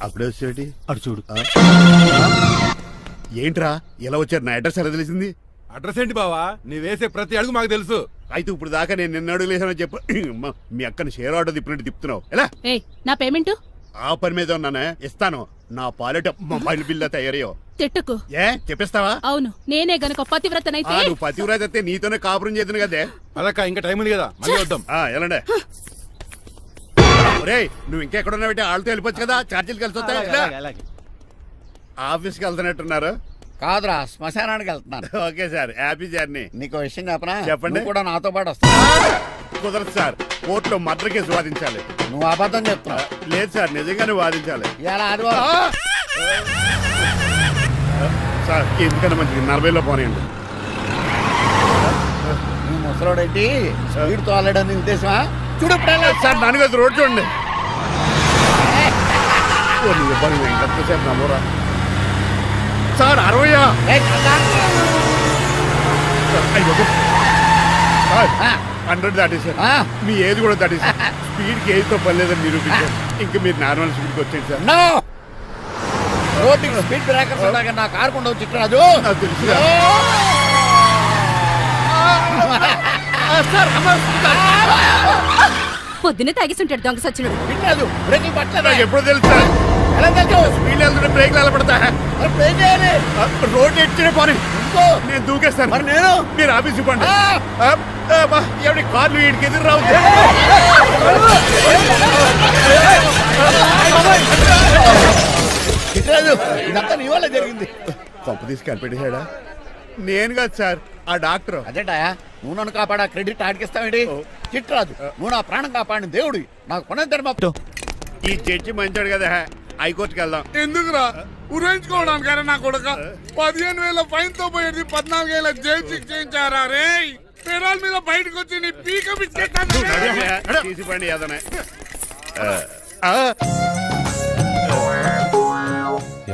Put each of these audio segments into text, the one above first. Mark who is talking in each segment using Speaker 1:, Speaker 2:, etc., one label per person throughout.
Speaker 1: అప్పుడే వచ్చేటి
Speaker 2: అటు చూడు.
Speaker 1: ఏంట్రా ఎలా వచ్చారు? నా అడ్రస్ ఎలా తెలిసింది?
Speaker 3: అడ్రస్ ఏంటి బావా? నీ వేసే ప్రతి అడుగు మాకు తెలుసు.
Speaker 1: అయితే ఇప్పుడు దాకా నేను నిన్న అడుగులేసానని చెప్పు. అమ్మా, మీ అక్కని షేర్ ఆర్డర్ తిప్పినట్టు తిప్పుతున్నావు ఎలా?
Speaker 4: ఏయ్, నా పేమెంట్
Speaker 1: ఆ పని మీద ఉన్నానే, ఇస్తాను. నా పాలెట మొబైల్ బిల్లా తయారయ్యో.
Speaker 4: తిట్టుకు.
Speaker 1: ఏ చెప్పిస్తావా?
Speaker 4: అవును, నేనే గనక పతివ్రతనైతే
Speaker 1: నువ్వు పతివ్రత అయితే నీతోనే కాపురం చేతును కదే.
Speaker 3: అదక్క ఇంకా టైం ఉంది కదా, మళ్ళీ వద్దాం.
Speaker 1: ఎలాండే రేయ్, నువ్వు ఇంకెక్కడున్నా పెట్టి వాళ్ళతో వెళ్ళిపోవచ్చు కదా, ఛార్జీలు కలిసి వస్తాయి. ఆఫీస్కి వెళ్తున్నట్టున్నారు.
Speaker 5: కాదురా, శ్మశానానికి వెళ్తున్నాను.
Speaker 1: Okay sir, happy journey.
Speaker 5: నీకు విషయం చెప్పనా?
Speaker 1: చెప్పండి.
Speaker 5: నువ్వు కూడా నాతో పాటు వస్తావు.
Speaker 1: కుదరదు సార్, కోర్టులో మర్డర్ కేసు వాదించాలి.
Speaker 5: నువ్వు అబద్ధం చెప్తున్నావు.
Speaker 1: లేదు సార్, నిజంగానే వాదించాలి.
Speaker 5: ఇలా ఆదివారం
Speaker 1: సార్ ఎందుకన్నా మంచిది 40లో పోనీయండి.
Speaker 5: నువ్వు ముసలోడేంటి స్పీడ్ తోలడని ఉద్దేశమా? చూడు
Speaker 1: సార్ నాన్నగారు రోడ్ చూడండి. ఎంతసేపు నమ్మరా సార్? 60 100 దాటేసారు. మీ ఏది కూడా దాటేసారు. స్పీడ్కి ఏదితో పని లేదని నిరూపించారు. ఇంకా మీరు నార్మల్ స్పీడ్కి వచ్చేది సార్.
Speaker 5: రోడ్డుకి స్పీడ్ బ్రేకర్స్ ఉండగా నా కారు కొండ చిట్టరాజు.
Speaker 1: నాకు తెలుసు
Speaker 4: పొద్దునే తాగిస్తుంటాడు దొంగ సచ్చినుడు.
Speaker 5: చిట్టరాజు బ్రేకులు పట్టలేదు.
Speaker 1: నాకు ఎప్పుడు తెలుసు సార్?
Speaker 5: ఎలా తెలుసు?
Speaker 1: స్పీడ్ వెళ్తుంటే బ్రేక్లు ఎలా పడతా?
Speaker 5: ఏం చేయాలి?
Speaker 1: రోడ్డు ఎచ్చిన పోనీ నేను దూకేస్తాను.
Speaker 5: మరి నేను?
Speaker 1: మీరు ఆఫీస్ ఇవ్వండి. ఎవరి కార్లు వీడికి ఎదురు రావు.
Speaker 5: చిట్టరాజు ఇదంతా నీ వల్ల జరిగింది.
Speaker 1: తప్పు తీసి కనిపెట్టేశాడా? నేను కాదు సార్, ఆ డాక్టర్.
Speaker 5: అదేంటాయా, నువ్వు నన్ను కాపాడా క్రెడిట్ ఆడికిస్తావేంటి? చిట్టరాజు, నువ్వు నా ప్రాణం కాపాడిన దేవుడి, నాకు కొన ధర్మ.
Speaker 1: ఈ జడ్జి మంచాడు కదా, హైకోర్టుకి వెళ్దాం.
Speaker 3: ఎందుకురా ఉరేంచుకోవడానికరా? నా కొడుక 15,000 ఫైన్ తో పోయేది 14 ఏళ్ళ జైలు శిక్ష చేయించారా రే? పెరాల మీద బయటకు వచ్చి నీ పీక
Speaker 1: తీసిపండి ఏదనే.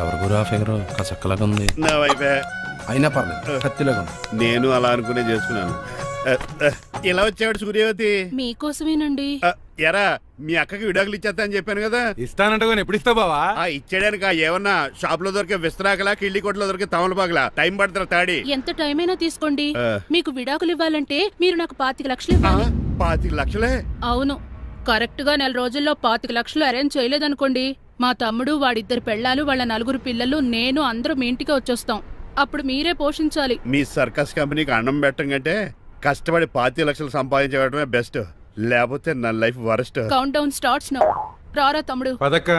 Speaker 2: ఎవరు గురా ఫిగర్ కసక్కలాగా ఉంది.
Speaker 1: నా వైపే
Speaker 2: అయినా పర్లేదు, కత్తిలాగా ఉంది.
Speaker 1: నేను అలా అనుకునే చేసుకున్నాను. ఇలా వచ్చాడు సూర్యవతి.
Speaker 4: మీకోసమేనండి.
Speaker 1: ఎరా, మీ అక్కకి విడాకులు ఇచ్చేస్తా అని చెప్పాను కదా.
Speaker 3: ఇస్తానంట ఎప్పుడు ఇస్తావు బావా?
Speaker 1: ఇచ్చేయడానికి ఏమన్నా షాప్ లో దొరికే విస్తరాకలా, కిళ్ళి కొట్లో దొరికే తమలపాకలా టైం పడుతున్నా తాడి.
Speaker 4: ఎంత టైం అయినా తీసుకోండి. మీకు విడాకులు ఇవ్వాలంటే మీరు నాకు 25 లక్షలు ఇవ్వాలి.
Speaker 1: 25 లక్షలే?
Speaker 4: అవును, కరెక్ట్ గా 4 రోజుల్లో 25 లక్షలు అరేంజ్ చేయలేదనుకోండి, మా తమ్ముడు, వాడిద్దరు పెళ్ళాలు, వాళ్ళ 4 పిల్లలు, నేను అందరూ మీ ఇంటికి వచ్చేస్తాం. అప్పుడు మీరే పోషించాలి.
Speaker 1: మీ సర్కస్ కంపెనీకి అన్నం పెట్టడం కంటే కష్టపడి 25 లక్షలు సంపాదించడమే బెస్ట్. లేకపోతే నా life worst.
Speaker 4: Count down starts now. రారా తమ్ముడు.
Speaker 3: పదక్క.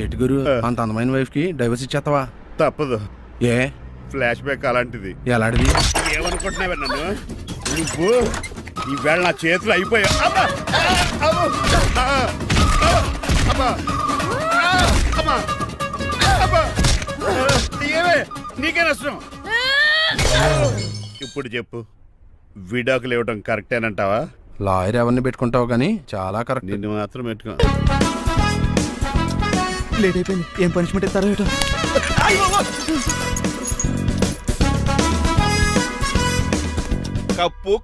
Speaker 2: ఏటి గురు, అంత అందమైన వైఫ్ కి డైవర్స్ ఇచ్చేస్తావా?
Speaker 1: తప్పదు.
Speaker 2: ఏ
Speaker 1: ఫ్లాష్ బ్యాక్ అలాంటిది.
Speaker 2: ఎలాంటిది?
Speaker 1: ఏమనుకుంటున్నావే నన్ను నువ్వు? ఈవేళ నా చేతులు అయిపోయా. నీకే నష్టం. ఇప్పుడు చెప్పు, విడాకులు ఇవ్వడం కరెక్టేనంటావా?
Speaker 2: లాయర్ ఎవరిని పెట్టుకుంటావు కానీ చాలా కరెక్ట్.
Speaker 1: నిన్ను మాత్రం పెట్టుకో.
Speaker 2: లేట్ అయిపోయింది. ఏం పనిష్మెంట్ ఇస్తారో ఏటో.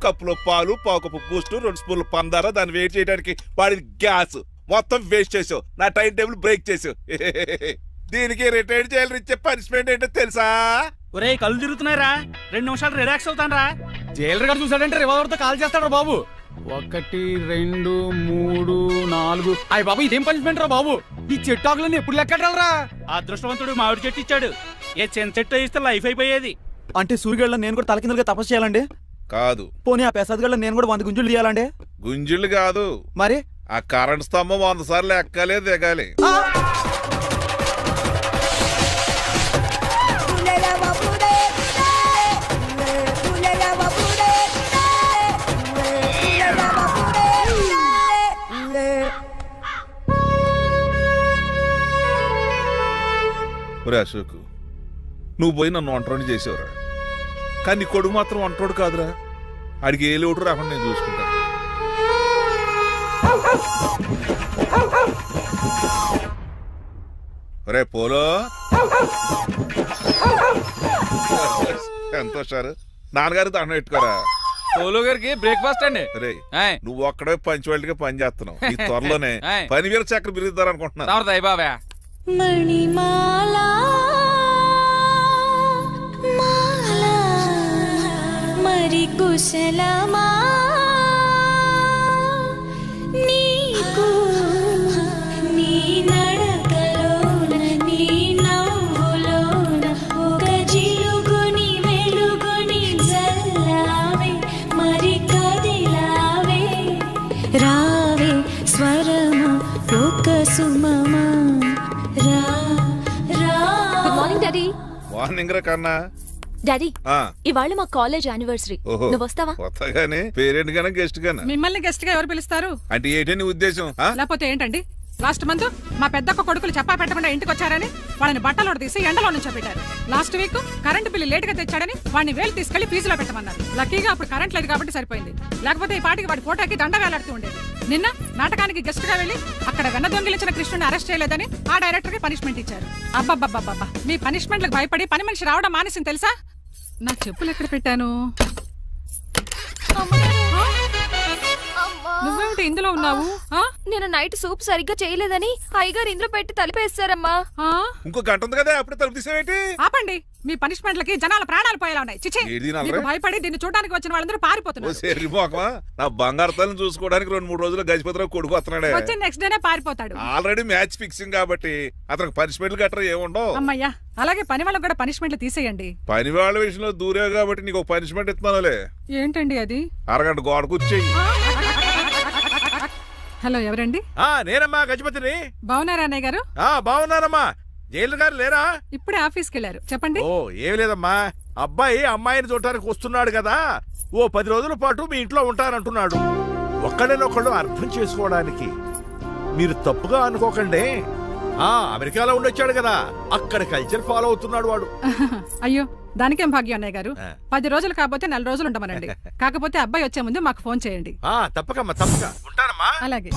Speaker 6: కప్పులో పాలు, పావుకప్పు బూస్ట్, 2 స్పూన్లు పందార, దాన్ని వెయిట్ చేయడానికి వాడిన గ్యాస్ మొత్తం వేస్ట్ చేసావు. నా టైం టేబుల్ బ్రేక్ చేసావు. దీనికి రిటైర్ చేయాలని ఇచ్చే పనిష్మెంట్ ఏంటో తెలుసా?
Speaker 7: ఒరే కళ్ళు తిరుగుతున్నారా, 2 నిమిషాలు రిలాక్స్ అవుతాను రా. జైలర్ గారు చూసాడంటే రివాల్వర్ తో కాల్ చేస్తాడు బాబు. 1 2 3 4. అయ్య బాబు, ఇదేం పనిష్మెంట్ రా బాబు? ఈ చెట్టు ఆకులన్నీ ఎప్పుడు లెక్కడరా? అదృష్టవంతుడు మామిడి చెట్టు ఇచ్చాడు. ఏ చిన్న చెట్టు ఇస్తే లైఫ్ అయిపోయేది.
Speaker 8: అంటే సూర్యుగళ్ళ నేను కూడా తలకిందులుగా తపస్సు చేయాలండి?
Speaker 6: కాదు.
Speaker 8: పోనీ ఆ పెసాద్ గళ్ళ నేను కూడా 100 గుంజులు తీయాలండి?
Speaker 6: గుంజులు కాదు,
Speaker 8: మరి
Speaker 6: ఆ కరెంట్ స్తంభం 100 సార్లు ఎక్కాలి, దిగాలి. అశోక్, నువ్వు పోయి నన్ను వంటోడు చేసేవరా, కానీ నీ కొడుకు మాత్రం వంటోడు కాదురా. ఆడికి ఏ లోటు రాకుండా నేను చూసుకుంటాను. రే పోలో, ఎంత హుషారు. నాన్నగారు దండం పెట్టుకోరా.
Speaker 7: పోలో గారికి బ్రేక్ఫాస్ట్ అండి.
Speaker 6: రే, నువ్వు ఒక్కడే పంచువాళ్ళగా పని చేస్తున్నావు. ఈ త్వరలోనే పని వేరు చక్రం బిరుగుతారు అనుకుంటున్నా.
Speaker 7: బాబా
Speaker 9: మణిమాలా మాలా మరి కుశలమా నీకు నీ నడకలోన నీ నవ్వులోన ఒక జిలుగుని వెలుగుని జల్లావే మరి కదిలావే రావే స్వరమా ఒక సుమమా రా రా.
Speaker 10: Good morning daddy.
Speaker 6: మార్నింగ్ రా కన్నా.
Speaker 10: డాడీ
Speaker 6: ఆ,
Speaker 10: ఇవాళ మా కాలేజ్ యానివర్సరీ.
Speaker 6: ఓహో.
Speaker 10: నువ్వు వస్తావా?
Speaker 6: కొత్తగానే పేరెంట్ గానే గెస్ట్ గానే
Speaker 4: మిమ్మల్ని గెస్ట్ గా ఎవరు పిలుస్తారు?
Speaker 6: అంటే ఏంటి నీ ఉద్దేశం? ఆ?
Speaker 4: లేకపోతే ఏంటండి, లాస్ట్ మంత్ మా పెద్దక్క కొడుకులు చెప్పా పెట్టకుండా ఇంటికి వచ్చారని వాళ్ళని బట్టలో తీసి ఎండలో నుంచోబెట్టారు. Last week current bill late గా తెచ్చాడని వాడిని వేలు తీసుకెళ్లి ఫీజులో పెట్టమన్నారు. లక్కీగా అప్పుడు కరెంట్ లేదు కాబట్టి సరిపోయింది, లేకపోతే ఈ పాటికి వాడి ఫోటోకి దండ వేలాడుతూ ఉండేది. నిన్న నాటకానికి గెస్ట్ గా వెళ్లి అక్కడ వెన్న దొంగిలించిన కృష్ణుని అరెస్ట్ చేయలేదని ఆ డైరెక్టర్ కి పనిష్మెంట్ ఇచ్చారు. అబ్బబ్బబ్బబ్బా, మీ పనిష్మెంట్లకు భయపడి పని మనిషి రావడం మానేసింది తెలుసా? నా చెప్పులు ఎక్కడ పెట్టాను? నువ్వేమిటి ఇందులో ఉన్నావు? ఆ?
Speaker 10: నేను నైట్ సూప్ సరిగ్గా చేయలేదని అయ్యగారు ఇందులో పెట్టి తలిపేస్తారమ్మా.
Speaker 4: ఆ?
Speaker 6: ఇంకో గంట ఉంది కదా, అప్పుడు తలుపు తీసేవేంటి?
Speaker 4: ఆపండి, మీ పనిష్మెంట్లకి జనాల ప్రాణాలు పోయేలా ఉన్నాయి. చిచి,
Speaker 6: ఏది నాన్నరే?
Speaker 4: మీకు భయపడి దీన్ని చూడడానికి వచ్చిన వాళ్ళందరూ
Speaker 6: ఓ
Speaker 4: పారిపోతున్నారు.
Speaker 6: సెర్రి మోకమా, నా బంగారు తల్లిని చూసుకోవడానికి 2-3 రోజులు గజపతిరావు కొడుకు వస్తున్నాడే.
Speaker 4: వచ్చి నెక్స్ట్ డేనే పారిపోతాడు.
Speaker 6: ఆల్రెడీ మ్యాచ్ ఫిక్సింగ్ కాబట్టి అతనికి పనిష్మెంట్లు గట్రా ఏముండవు.
Speaker 4: అమ్మయ్యా, అలాగే పని వాళ్ళకి కూడా పనిష్మెంట్లు తీసేయండి.
Speaker 6: పని వాళ్ళ విషయంలో దూరే కాబట్టి నీకు పనిష్మెంట్ ఇస్తున్నానులే.
Speaker 4: ఏంటండి అది?
Speaker 6: అరగంట గోడ కూర్చేయి.
Speaker 4: హలో, ఎవరండి?
Speaker 7: నేనమ్మా గజపతిని.
Speaker 4: బాగున్నారా అన్నయ్య గారు?
Speaker 7: బాగున్నానమ్మా. జైలు గారు లేరా?
Speaker 4: ఇప్పుడే ఆఫీస్కి వెళ్ళారు. చెప్పండి.
Speaker 7: ఓ ఏం లేదమ్మా, అబ్బాయి అమ్మాయిని చూడటానికి వస్తున్నాడు కదా, ఓ 10 రోజుల పాటు మీ ఇంట్లో ఉంటానంటున్నాడు. ఒక్కడనొక్కడు అర్థం చేసుకోవడానికి మీరు తప్పుగా అనుకోకండి. అమెరికాలో ఉండొచ్చాడు కదా, అక్కడ కల్చర్ ఫాలో అవుతున్నాడు వాడు.
Speaker 4: అయ్యో, దానికేం భాగ్యం అన్నయ్య గారు. 10 రోజులు కాకపోతే 4 రోజులు ఉండమనండి. కాకపోతే అబ్బాయి వచ్చే ముందు మాకు ఫోన్ చేయండి.
Speaker 7: తప్పకమ్మా, తప్పక ఉంటానమ్మా.
Speaker 4: అలాగే.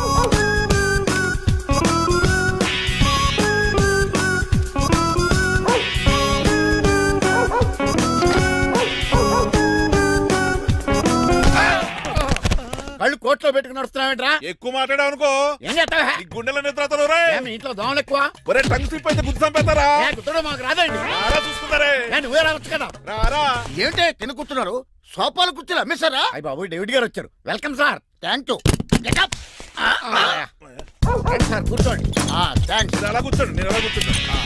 Speaker 5: కళ్ళు కోట్లో పెట్టుకుని నడుస్తున్నావేంట్రా?
Speaker 6: ఎక్కువ మాట్లాడావు అనుకో
Speaker 5: ఏం చేస్తావా?
Speaker 6: నీ గుండెల నిద్రతలు రే.
Speaker 5: మీ ఇంట్లో దోమలు ఎక్కువ?
Speaker 6: ఒరే టంగ్ స్లిప్ అయితే గుర్తు చంపేస్తారా?
Speaker 5: గుర్తుడు మాకు రాదండి.
Speaker 6: రారా చూసుకుంటారే.
Speaker 5: నువ్వే రావచ్చు కదా.
Speaker 6: రారా.
Speaker 5: ఏంటే కింద కూర్చున్నారు? సోఫాలు కూర్చోలు అమ్మేశారా? అయ్యి బాబు, డేవిడ్ గారు వచ్చారు. Welcome sir. Thank you. Sir కూర్చోండి. థ్యాంక్స్.
Speaker 6: మీరు అలా కూర్చోండి, నేను అలా కూర్చుంటా.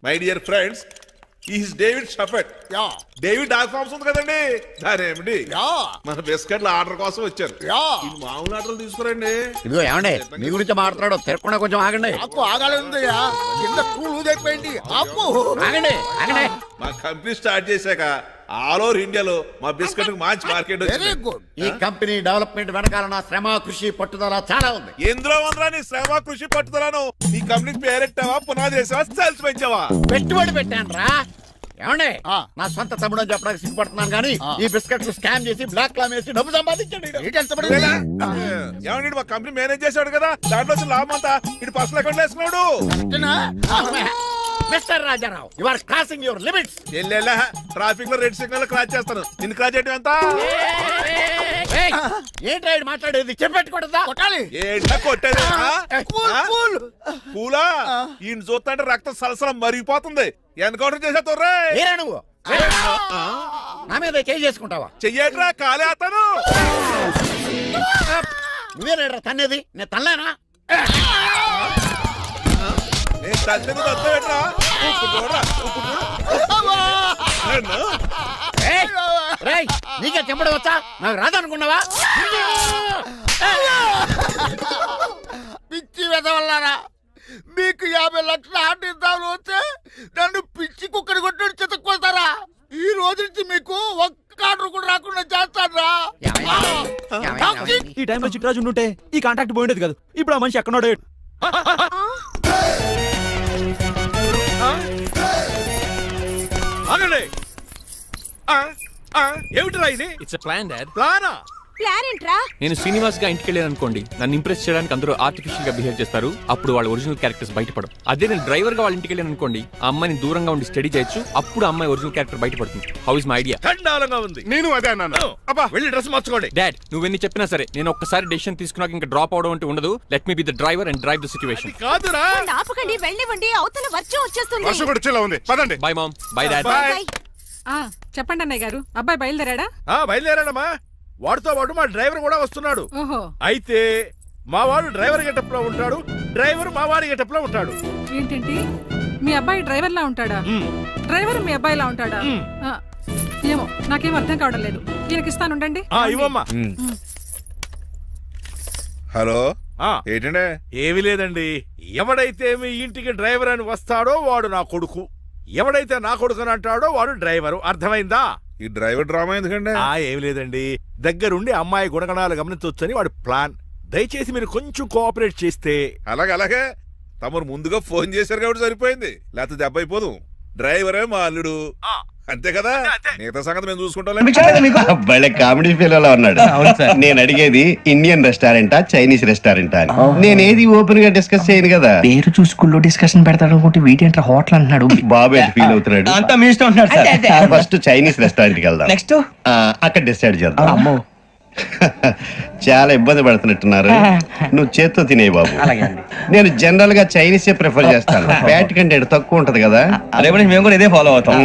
Speaker 6: My dear friends, is David Shafet.
Speaker 5: Yeah
Speaker 6: David dog farms ఉంది కదండి, దానేమిటి
Speaker 5: యా
Speaker 6: మన బిస్కెట్ల ఆర్డర్ కోసం వచ్చారు.
Speaker 5: యా
Speaker 6: ఈ మామూలు ఆర్డర్లు తీసుకురండి.
Speaker 5: ఇదిగో ఏమండి, మీ గురించి మాట్లాడో తిరగకుండా కొంచెం ఆగండి. ఆపు, ఆగాలందయ్యా. కింద స్కూల్ ఊదైపోయింది. ఆపు, ఆగండి ఆగండి.
Speaker 6: మా కంపెనీ స్టార్ట్ చేశాక ఆల్ ఓవర్ ఇండియాలో మా బిస్కెట్ మంచి మార్కెట్
Speaker 5: వెరీ
Speaker 6: వచ్చింది.
Speaker 5: గుడ్. ఈ కంపెనీ డెవలప్మెంట్ వెనకాల నా శ్రమ, కృషి, పట్టుదల చాలా ఉంది.
Speaker 6: ఎందులో ఉందిరా నీ శ్రమ, కృషి, పట్టుదలను? ఈ కంపెనీకి పేరెట్టావా, పునాది వేసావా, సేల్స్ పెంచావా?
Speaker 5: పెట్టుబడి పెట్టాను రా. ఏమండి, నా సొంత తమ్ముడు అని చెప్పడానికి సిగ్గుపడుతున్నాను కానీ ఈ బిస్కెట్ స్కామ్ చేసి బ్లాక్ లా వేసి డబ్బు సంపాదించండి.
Speaker 6: ఏమండి, మా కంపెనీ మేనేజ్ చేశాడు కదా, దాంట్లో వచ్చిన లాభం అంతా ఇటు పర్సనల్ అకౌంట్ వేసుకున్నాడు.
Speaker 5: Mister Rajarao, you are crossing your limits.
Speaker 6: చెల్లెలా ట్రాఫిక్ లో రెడ్ సిగ్నల్ క్రాస్ చేస్తాను, నిన్ను క్రాస్ చేయడం ఎంత?
Speaker 5: ఏంటి రైడ్ మాట్లాడేది? చెప్పెట్టుకూడదా? కొట్టాలి.
Speaker 6: ఏంటా కొట్టేది?
Speaker 5: కూల్.
Speaker 6: పూలా ఈయన చూస్తుంటే రక్తం సలసలం మరిగిపోతుంది. ఎన్కౌంటర్ చేసే తొర్రే.
Speaker 5: ఏరా నువ్వు? నా మీద చేయి చేసుకుంటావా?
Speaker 6: చెయ్యట్రా, కాలే అతను.
Speaker 5: నువ్వేరా తన్నేది? నేను తనలేనా?
Speaker 6: నేను తల్లి తప్పేట్రా.
Speaker 5: నీకే చెప్పడం వచ్చా? నాకు రాదనుకున్నావా? పిచ్చి వెదవల్లారా, మీకు 50 లక్షల ఆటిద్దాలు వస్తే నన్ను పిచ్చి కుక్కని కొట్టి చితక్కోతారా? ఈ రోజు నుంచి మీకు ఒక్క ఆర్డర్ కూడా రాకుండా చేస్తారా?
Speaker 8: ఈ టైంలో చిట్రాజు ఉండుంటే ఈ కాంటాక్ట్ పోయిండేది కదా. ఇప్పుడు ఆ మనిషి ఎక్కడోడే.
Speaker 7: ఆగండి. ఏమిటిరా ఇది?
Speaker 11: It's plan dad.
Speaker 7: ప్లానా?
Speaker 10: ప్లాన్ ఏంట్రా?
Speaker 11: నేను శ్రీనివాస్ గా ఇంటికి వెళ్ళాను అనుకోండి, నన్ను ఇంప్రెస్ చేయడానికి అందరూ ఆర్టిఫిషియల్ గా బిహేవ్ చేస్తారు, అప్పుడు వాళ్ళ ఒరిజినల్ క్యారెక్టర్స్ బయటపడవు. అదే నేను డ్రైవర్ గా వాళ్ళ ఇంటికి వెళ్ళాను అనుకోండి, ఆ అమ్మాయిని దూరంగా ఉండి స్టడీ చేయొచ్చు, అప్పుడు ఆ అమ్మాయి ఒరిజినల్ క్యారెక్టర్ బయటపడుతుంది. How is my idea?
Speaker 6: చండాలంగా ఉంది.
Speaker 1: నేను అదే అన్నాను.
Speaker 6: అబ్బా వెళ్ళి డ్రెస్ మార్చుకోండి.
Speaker 11: డాడ్, నువ్వెన్ని చెప్పినా సరే నేను ఒక్కసారి డెసిషన్ తీసుకున్నాక ఇంకా డ్రాప్ అవడం అంటే ఉండదు. Let me be the driver and drive the situation.
Speaker 6: కాదురా,
Speaker 10: ఆపకండి, వెళ్ళివ్వండి, అవతల వర్షం వచ్చేస్తుంది.
Speaker 1: వర్షం కూడా వచ్చేలా ఉంది, పదండి.
Speaker 11: Bye mom, bye dad.
Speaker 4: చెప్పండి అన్నయ్య గారు, అబ్బాయి బయలుదేరాడా?
Speaker 6: బయలుదేరాడమ్మా. వాడితో పాటు మా డ్రైవర్ కూడా వస్తున్నాడు.
Speaker 4: ఓహో,
Speaker 6: అయితే మా వాడు డ్రైవర్ గెటప్ లో ఉంటాడు, డ్రైవర్ మా వాడి గెటప్ లో ఉంటాడు.
Speaker 4: ఏంటంటే మీ అబ్బాయి డ్రైవర్ లా ఉంటాడా? డ్రైవర్ మీ అబ్బాయి లా ఉంటాడా? ఆ, ఏమో నాకేం అర్థం కావడం లేదు. ఈయనకి ఇస్తాను, ఉండండి.
Speaker 6: ఇవ్వమ్మా.
Speaker 1: హలో,
Speaker 6: ఆ,
Speaker 1: ఏంటంటే?
Speaker 6: ఏమీ లేదండి. ఎవడైతే మీ ఇంటికి డ్రైవర్ అని వస్తాడో వాడు నా కొడుకు, ఎవడైతే నా కొడుకు అని అంటాడో వాడు డ్రైవరు. అర్థమైందా?
Speaker 1: ఈ డ్రైవర్ డ్రామా ఎందుకంటే?
Speaker 6: ఏమి లేదండి, దగ్గరుండి అమ్మాయి గుణగణాలు గమనించవచ్చని వాడి ప్లాన్. దయచేసి మీరు కొంచెం కోఆపరేట్ చేస్తే.
Speaker 1: అలాగే తమరు ముందుగా ఫోన్ చేశారు కాబట్టి సరిపోయింది, లేకపోతే దెబ్బ అయిపోదు. డ్రైవరే మా అల్లుడు, అంతే కదా? మిగతా సంగతి మేము చూసుకుంటాం.
Speaker 2: భలే కామెడీ ఫీల్ అలా ఉన్నాడు. నేను అడిగేది ఇండియన్ రెస్టారెంటా చైనీస్ రెస్టారెంటా అని. నేను ఏది ఓపెన్ గా డిస్కస్ చేయను కదా.
Speaker 8: పేరు చూసుకుల్లో డిస్కషన్ పెడతాడు అనుకుంటే వీటి ఏంట్రా హోటల్ అంటున్నాడు.
Speaker 2: బాబు ఎట్ ఫీల్ అవుతున్నాడు.
Speaker 8: అంతా మీ ఇష్టం ఉంటున్నాడు.
Speaker 2: ఫస్ట్ చైనీస్ రెస్టారెంట్ కి వెళ్దాం.
Speaker 8: నెక్స్ట్
Speaker 2: అక్కడ డిసైడ్ చేద్దాం. చాలా ఇబ్బంది పడుతున్నట్టున్నారు. నువ్వు చేత్తో తినే బాబు. నేను జనరల్ గా చైనీస్ ప్రిఫర్ చేస్తాను. బ్యాట్ కంటే తక్కువ ఉంటది కదా.
Speaker 8: రేపు మేము కూడా ఇదే ఫాలో అవుతాం.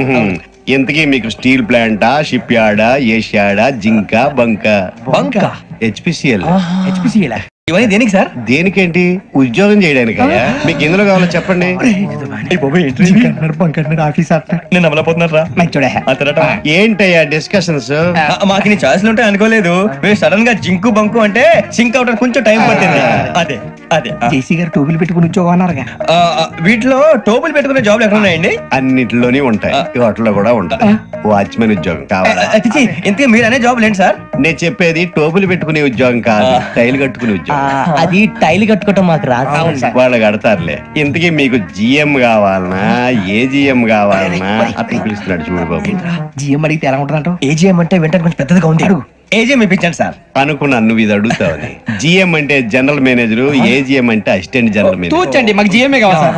Speaker 2: ఇంతకీ మీకు స్టీల్ ప్లాంటా, షిప్ యార్డా, ఏషియాడా, జింకా, బంకా? హెచ్పిసిఎల్.
Speaker 8: ఇవన్నీ దేనికి సార్?
Speaker 2: దేనికేంటి? ఉద్యోగం చేయడానికి. మీకు ఎందులో కావాలో చెప్పండి.
Speaker 8: నేను అమలపోతున్నారా?
Speaker 2: ఏంటయ్యా డిస్కషన్స్?
Speaker 8: మాకు నీ ఛాయిస్లు ఉంటాయి అనుకోలేదు. మీరు సడన్ గా జింకు బంకు అంటే సింక్ అవడానికి కొంచెం టైం పట్టింది. అదే అదే జేసీ గారు టోపులు పెట్టుకుని ఉద్యోగం అన్నారుగా. వీటిలో టోపులు పెట్టుకునే జాబ్లు ఎక్కడ ఉన్నాయండి?
Speaker 2: అన్నిటిలోనే ఉంటాయి, వాటిలో కూడా ఉంటాయి. వాచ్మెన్ ఉద్యోగం కావాలా?
Speaker 8: ఇంతకీ మీరు అనే జాబ్ ఏంటి సార్?
Speaker 2: నేను చెప్పేది టోపులు పెట్టుకునే ఉద్యోగం కాదు, టైల్ కట్టుకునే ఉద్యోగం.
Speaker 8: అది టైల్ కట్టుకోవటం మాకు రాదు.
Speaker 2: వాళ్ళు కడతారులే. ఇంతకీ మీకు జిఎం కావాలనా, ఏజిఎం కావాలనా? అతను పిలుస్తున్నాడు చూడు బాబు.
Speaker 8: జిఎం అడిగితే ఎలా ఉంటుందంట? ఏజిఎం అంటే వెంటనే కొంచెం పెద్దదిగా ఉంది. ఏజిఎం ఇప్పించండి సార్.
Speaker 2: అనుకున్నాను నువ్వు ఇది అడుగుతావని. జిఎం అంటే జనరల్ మేనేజర్, ఏజిఎం అంటే అసిస్టెంట్ జనరల్ మేనేజర్.
Speaker 8: తూచండి, మాకు జిఎంఏ కావాలి సార్.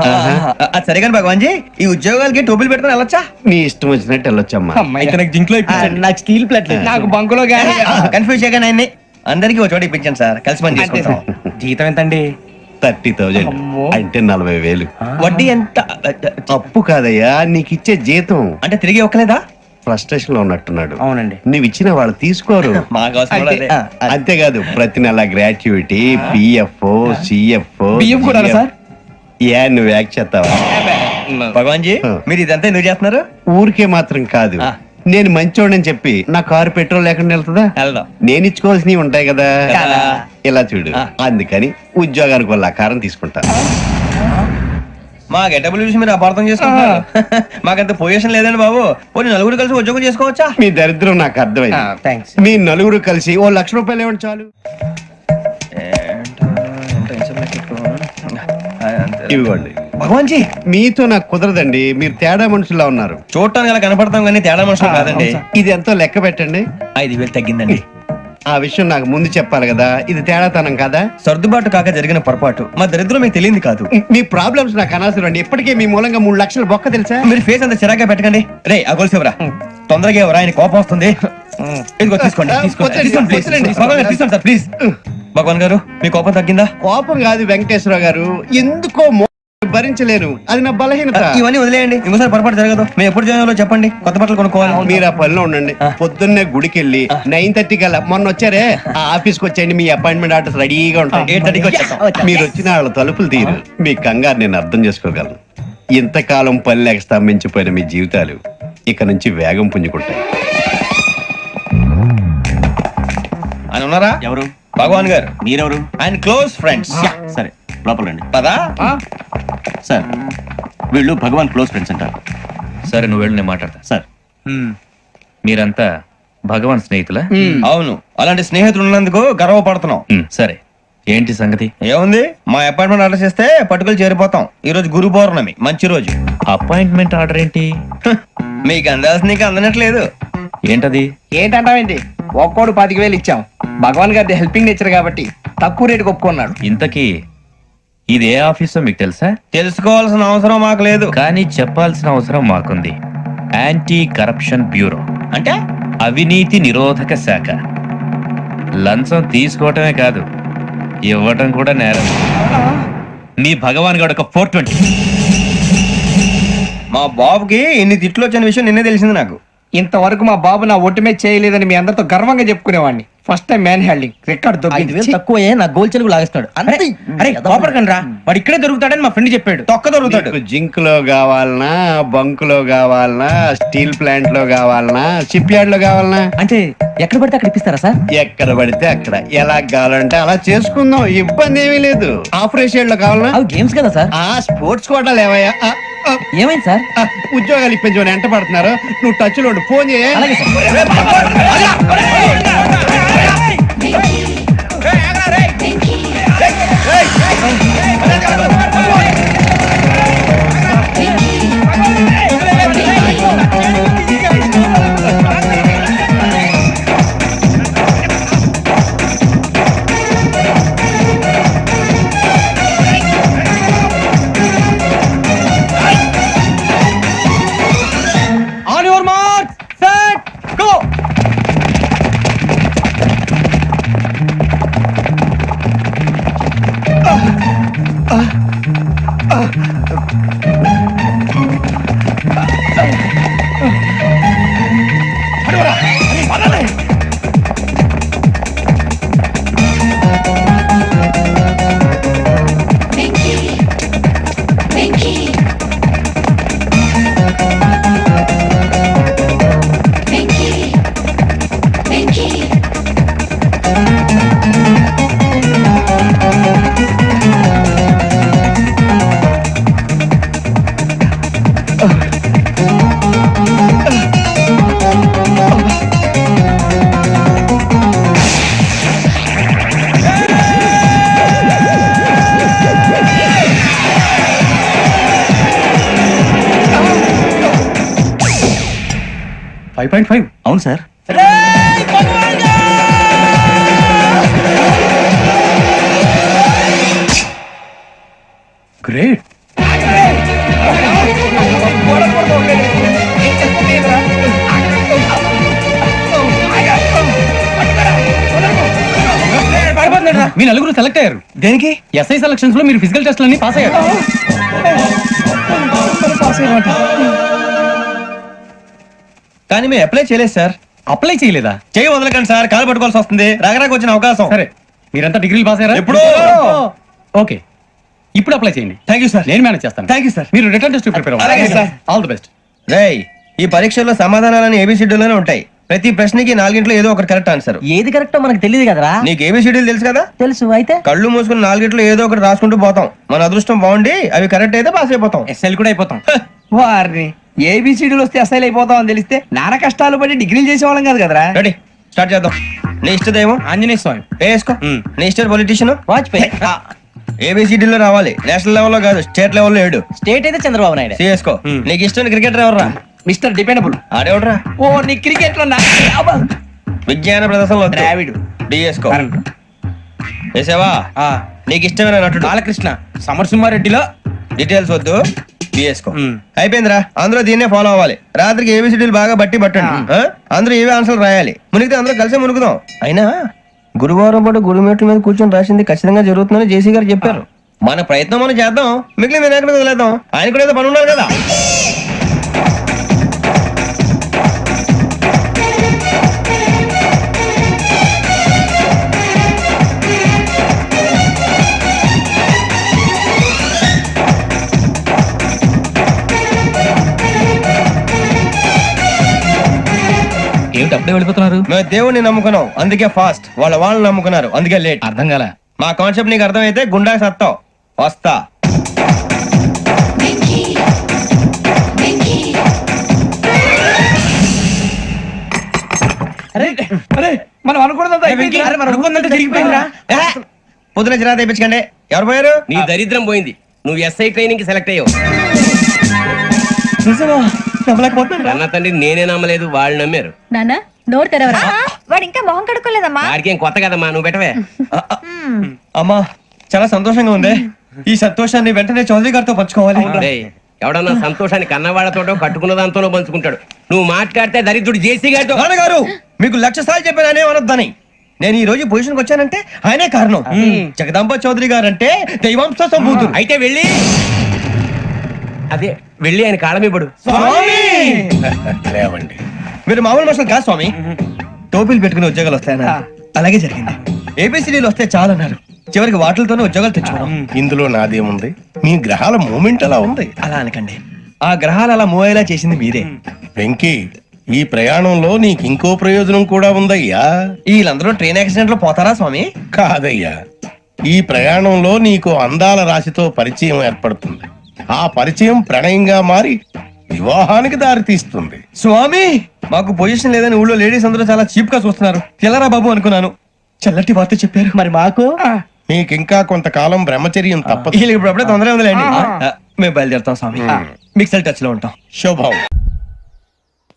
Speaker 8: అది సరే కానీ భగవాన్ జీ, ఈ ఉద్యోగాలకి టోపులు పెట్టుకుని వెళ్ళొచ్చా?
Speaker 2: నీ ఇష్టం వచ్చినట్టు వెళ్ళొచ్చమ్మా.
Speaker 8: అయితే నాకు జింక్ లో నాకు స్టీల్ ప్లేట్, నాకు బంకులో గానీ కన్ఫ్యూజ్ చేయగానే ఆయన్ని అందరికి ఒక చోట ఇప్పించండి సార్, కలిసి పని చేసుకుంటాం. జీతం ఎంతండి?
Speaker 2: 30,000 అంటే 40,000.
Speaker 8: వడ్డీ ఎంత?
Speaker 2: అప్పు కాదయ్యా, నీకు ఇచ్చే జీతం.
Speaker 8: అంటే తిరిగి ఒక్కలేదా?
Speaker 2: ఫ్రస్ట్రేషన్ లో ఉన్నట్టున్నాడు.
Speaker 8: అవునండి.
Speaker 2: నువ్వు ఇచ్చిన వాళ్ళు తీసుకోరు. అంతేకాదు ప్రతి నెల గ్రాట్యుటీ, పిఎఫ్, సిఎఫ్.
Speaker 8: బియ్యం కూడా సార్?
Speaker 2: ఏ నువ్వు యాక్ట్ చేస్తావా?
Speaker 8: భగవాన్ జీ, మీరు ఇదంతా ఎందుకు చేస్తున్నారు?
Speaker 2: ఊరికే మాత్రం కాదు, నేను మంచోడని చెప్పి నా కారు పెట్రోల్ లేకుండా వెళ్తుందా? నేను ఇచ్చుకోవాల్సినవి ఉంటాయి కదా. ఇలా చూడు, అందుకని ఉద్యోగానికి వాళ్ళ ఆకారం తీసుకుంటా.
Speaker 8: మా గెటబుల్ చూసి మీరు అపార్థం చేసుకుంటున్నారు. మాకంత పొజిషన్ లేదండి బాబు. పోనీ నలుగురు కలిసి ఉద్యోగం చేసుకోవచ్చా?
Speaker 2: మీ దరిద్రం నాకు అర్థమైంది. మీ నలుగురు కలిసి ఓ 1,00,000 రూపాయలు ఇవ్వండి చాలు. ఇవ్వండి.
Speaker 8: భగవాన్ జీ,
Speaker 2: మీతో నాకు కుదరదండి, మీరు తేడా మనుషుల్లా ఉన్నారు.
Speaker 8: చూడటానికి అలా కనపడతాం కానీ తేడా మనుషులు కాదండి.
Speaker 2: ఇది ఎంతో లెక్క పెట్టండి.
Speaker 8: 5,000 తగ్గిందండి.
Speaker 2: ఆ విషయం నాకు ముందు చెప్పాలి కదా. ఇది తేడాతనం కదా?
Speaker 8: సర్దుబాటు కాక జరిగిన పొరపాటు. మా దరిద్రం మీకు తెలియదు కాదు.
Speaker 2: మీ ప్రాబ్లమ్స్ నాకు అనవసరం అండి. ఇప్పటికే మీ మూలంగా 3 లక్షలు బొక్క తెలుసా?
Speaker 8: మీరు ఫేస్ అంత చిరాగా పెట్టకండి. రే ఆ గొలుసు ఎవరా? తొందరగా ఎవరా, ఆయన కోపం వస్తుంది. ఇదిగో తీసుకోండి, తీసుకోండి సార్ ప్లీజ్. భగవాన్ గారు, మీ కోపం తగ్గిందా?
Speaker 2: కోపం కాదు వెంకటేశ్వరరావు గారు, ఎందుకో భరించలేను, అది నా బలహీనత.
Speaker 8: ఇవన్నీ వదిలేయండి, ఇంకోసారి పొరపాటు జరగదు. మేము ఎప్పుడు జాయిన్ చెప్పండి, కొత్త బట్టలు కొనుక్కోవాలి.
Speaker 2: మీరు ఆ పనిలో ఉండండి. పొద్దున్నే గుడికి వెళ్ళి 9:30 కల్లా, మొన్న వచ్చారే ఆ ఆఫీస్కి వచ్చేయండి. మీ అపాయింట్మెంట్ ఆర్డర్స్ రెడీగా ఉంటాయి.
Speaker 8: 8:30కి వచ్చేస్తాం.
Speaker 2: మీరు వచ్చిన వాళ్ళ తలుపులు తీరు. మీ కంగారు నేను అర్థం చేసుకోగలను. ఇంతకాలం పని లేక స్తంభించిపోయిన మీ జీవితాలు ఇక నుంచి వేగం పుంజుకుంటాయి.
Speaker 8: ఆయన ఉన్నారా?
Speaker 7: ఎవరు?
Speaker 8: భగవాన్ గారు.
Speaker 7: మీరెవరు?
Speaker 8: ఆయన క్లోజ్ ఫ్రెండ్స్.
Speaker 7: సరే లోపల రండి.
Speaker 8: పదా
Speaker 7: సార్, వీళ్ళు భగవాన్ క్లోజ్ ఫ్రెండ్స్ అంటారు.
Speaker 11: సరే నువ్వు వెళ్ళి నేను మాట్లాడతా.
Speaker 7: సార్,
Speaker 11: మీరంతా భగవాన్ స్నేహితులా?
Speaker 8: అవును, అలాంటి స్నేహితులు ఉన్నందుకు గర్వపడుతున్నాం.
Speaker 11: సరే, ఏంటి సంగతి?
Speaker 8: ఏముంది, మా అపాయింట్మెంట్ ఆర్డర్ చేస్తే పట్టుకులు చేరిపోతాం. ఈ రోజు గురు పౌర్ణమి, మంచి రోజు.
Speaker 11: అపాయింట్మెంట్ ఆర్డర్ ఏంటి?
Speaker 8: మీకు అందాల్సిన నీకు అందనట్లేదు. ఏంటది?
Speaker 7: ఏంటంటావేంటి, ఒక్కోడు 25,000 ఇచ్చాం. భగవాన్ గారి హెల్పింగ్ నేచర్ కాబట్టి తక్కువ రేటుకి ఒప్పుకున్నాడు.
Speaker 8: ఇంతకీ ఇది ఏ ఆఫీసో మీకు తెలుసా?
Speaker 7: తెలుసుకోవాల్సిన అవసరం మాకు లేదు.
Speaker 8: కానీ చెప్పాల్సిన అవసరం మాకుంది. యాంటీ కరప్షన్ బ్యూరో,
Speaker 7: అంటే
Speaker 8: అవినీతి నిరోధక శాఖ. లంచం తీసుకోవటమే కాదు, ఇవ్వటం కూడా నేరం. మీ భగవాన్ గారు ఒక 420.
Speaker 7: మా బాబుకి ఇన్ని తిట్లు వచ్చిన విషయం నిన్నే తెలిసింది నాకు. ఇంతవరకు మా బాబు నా ఒట్టుమే చేయలేదని మీ అందరితో గర్వంగా చెప్పుకునేవాడిని. First time man handing record తక్కువ నా గోల్ చెలుగు లాగేస్తాడు. అరే కోపడకండి రా, వాడు ఇక్కడే దొరుకుతాడని మా ఫ్రెండ్ చెప్పాడు. తొక్క దొరుకుతాడు.
Speaker 2: జింక్ లో కావాలనా, బంక్ లో కావాలనా, స్టీల్ ప్లాంట్ లో కావాలనా, షిప్ యార్డ్ లో కావాలనా?
Speaker 7: అంటే ఎక్కడ పడితే అక్కడ ఇప్పిస్తారా సార్?
Speaker 2: ఎక్కడ పడితే అక్కడ, ఎలా కావాలంటే అలా చేసుకుందాం, ఇబ్బంది ఏమీ లేదు. ఆపరేషన్ లో కావాలనా?
Speaker 7: అవి గేమ్స్ కదా సార్.
Speaker 2: ఆ స్పోర్ట్స్ కోటాలు ఏమయ్యా?
Speaker 7: ఏమైంది సార్?
Speaker 2: ఉద్యోగాలు ఇప్పించమని ఎంట పడుతున్నారు. నువ్వు టచ్ లో ఉండు, ఫోన్ చేయ.
Speaker 7: On your mark, set, go.
Speaker 8: అవును సార్. గ్రేట్.
Speaker 7: మీ నలుగురు సెలెక్ట్ అయ్యారు. దేనికి? ఎస్ఐ సెలక్షన్స్ లో మీరు ఫిజికల్ టెస్ట్ అన్ని పాస్ అయ్యారు. కానీ మేము అప్లై చేయలేదు సార్. అప్లై చేయలేదా? చేయి వదలకండి సార్, కాలు పట్టుకోవాల్సి వస్తుంది. రాగరాకు వచ్చిన అవకాశం. సరే, మీరంతా డిగ్రీలు పాస్ అయ్యారా? ఎప్పుడు? ఓకే, ఇప్పుడు అప్లై చేయండి. థ్యాంక్ యూ సార్, నేను మేనేజ్ చేస్తాను. Thank you sir. మీరు రిటర్న్ టెస్ట్ ప్రిపేర్ అవ్వాలి. All the best. రేయ్, ఈ పరీక్షల్లో సమాధానాలని ఏబిసిడ్యూల్లోనే ఉంటాయి. ప్రతి ప్రశ్నకి 4 ఏదో ఒకటి కరెక్ట్ ఆన్సర్. ఏది కరెక్టో మనకు తెలియదు కదరా. నీకు ఏబిసిడ్యూల్ తెలుసు కదా? తెలుసు. అయితే కళ్ళు మూసుకుని 4 ఏదో ఒకటి రాసుకుంటూ పోతాం. మన అదృష్టం బాగుండి అవి కరెక్ట్ అయితే పాస్ అయిపోతాం. ఎస్ఎల్ కూడా అయిపోతాం. వారిని ఏబిసిడీలు వస్తే అసైల్ అయిపోతాం అని తెలిస్తే నాన్న కష్టాలు పడి డిగ్రీలు చేసేవాళ్ళం కాదు కదరా. రెడీ, స్టార్ట్ చేద్దాం. నీ ఇష్టదేమో ఆంజనేయ స్వామి. వేసుకో. నీ ఇష్ట పొలిటీషియన్ వాజ్పేయి. ఏబిసిడీలో రావాలి, నేషనల్ లెవెల్లో కాదు, స్టేట్ లెవెల్లో 7. స్టేట్ అయితే చంద్రబాబు నాయుడు. సిఎస్కో. నీకు ఇష్టం క్రికెటర్ ఎవర్రా? Mister dependable. ఆడేవడరా? ఓ, నీ క్రికెట్ లో విజ్ఞాన ప్రదర్శనలో ద్రావిడు. డిఎస్కో. వేసావా? నీకు ఇష్టమైన నటుడు? బాలకృష్ణ. సమరసింహారెడ్డిలో డీటెయిల్స్ వద్దు, బిఎస్కో. అయిపోయిందిరా, అందరూ దీన్నే ఫాలో అవ్వాలి. రాత్రికి ఏబిసిడీలు బాగా బట్టి పట్టండి. అందరూ ఏవే ఆన్సర్లు రాయాలి. మునిగితే అందరూ కలిసి మునుగుదాం. అయినా గురువారం పాటు గురుమేట్ల మీద కూర్చొని రాసింది ఖచ్చితంగా జరుగుతుందని జేసీ గారు చెప్పారు. మన ప్రయత్నం మనం చేద్దాం, మిగిలిన వినాయకుడికి వదిలేద్దాం. ఆయన కూడా ఏదో పని ఉన్నారు కదా. ఏమిటి అప్పుడే వెళ్ళిపోతున్నారు? మేము దేవుడిని నమ్ముకున్నాం, అందుకే ఫాస్ట్. వాళ్ళని నమ్ముకున్నారు, అందుకే లేట్. అర్థం కాల. మా కాన్సెప్ట్ నీకు అర్థమైతే గుండా సత్తావు. వస్తా. మనం అనుకున్నదంతా జరిగిపోయిందిరా. పొద్దున చిరా తెప్పించకండి. ఎవరు పోయారు? నీ దరిద్రం పోయింది. నువ్వు ఎస్ఐ ట్రైనింగ్ కి సెలెక్ట్ అయ్యావు.
Speaker 8: నమ్మలేకపోతున్నా.
Speaker 2: అన్న తండ్రి నేనే నమ్మలేదు, వాళ్ళు నమ్మారు.
Speaker 10: నాన్న నోరు తెరవరా వాడు ఇంకా మొహం కడుక్కోలేదమ్మా
Speaker 2: వాడికి ఏం కొత్త కదమ్మా, నువ్వు పెట్టవే.
Speaker 8: అమ్మా చాలా సంతోషంగా ఉంది. ఈ సంతోషాన్ని వెంటనే చౌదరి గారితో పంచుకోవాలి.
Speaker 2: డేయ్, ఎవడన్నా సంతోషాన్ని కన్నవాళ్లతోటో కట్టుకున్న దాంతోనో పంచుకుంటాడు. నువ్వు మాట్లాడితే దరిద్రుడు జేసీ గారితో.
Speaker 8: నాన్నగారు మీకు 1,00,000 సార్లు చెప్పాననే అనొద్దని. నేను ఈ రోజు పొజిషన్కి వచ్చానంటే ఆయనే కారణం. జగదాంబ చౌదరి గారు అంటే దైవాంశ సంభూతుడు.
Speaker 2: అయితే వెళ్ళి అదే వెళ్ళి ఆయన కాళ్ళమివ్వడు.
Speaker 8: లేవండి, మీరు మామూలు మనుషులు కాదు స్వామి. టోపీలు పెట్టుకుని ఉద్యోగాలు వస్తాయన్నా, అలాగే జరిగింది. ఏబిసిడీలు వస్తే చాలన్నారు, చివరికి వాటిలతోనే ఉద్యోగాలు తెచ్చుకున్నాం.
Speaker 12: ఇందులో నాదేముంది, మీ గ్రహాల మూమెంట్ అలా ఉంది.
Speaker 8: అలా అనకండి, ఆ గ్రహాలు అలా మూవ్ అయ్యేలా చేసింది మీరే.
Speaker 12: వెంకీ, ఈ ప్రయాణంలో నీకు ఇంకో ప్రయోజనం కూడా ఉందయ్యా.
Speaker 8: వీళ్ళందరూ ట్రైన్ యాక్సిడెంట్ లో పోతారా స్వామి?
Speaker 12: కాదయ్యా, ఈ ప్రయాణంలో నీకు అందాల రాశితో పరిచయం ఏర్పడుతుంది. ఆ పరిచయం ప్రణయంగా మారి వివాహానికి దారితీస్తుంది.
Speaker 8: స్వామి మాకు పొజిషన్ లేదని ఊళ్ళో లేడీస్ అందరూ చాలా చీప్ గా చూస్తున్నారు. తెల్లరా బాబు అనుకున్నాను, చల్లటి వార్త చెప్పారు. మరి మాకు
Speaker 12: నీకింకా కొంతకాలం బ్రహ్మచర్యం తప్పదు.
Speaker 8: వీళ్ళకి ఇప్పుడు అప్పుడే తొందరగా ఉందిలేండి. మేము బయలుదేరుతాం స్వామి, మిక్సల్ టచ్ లో ఉంటాం.
Speaker 12: శుభం.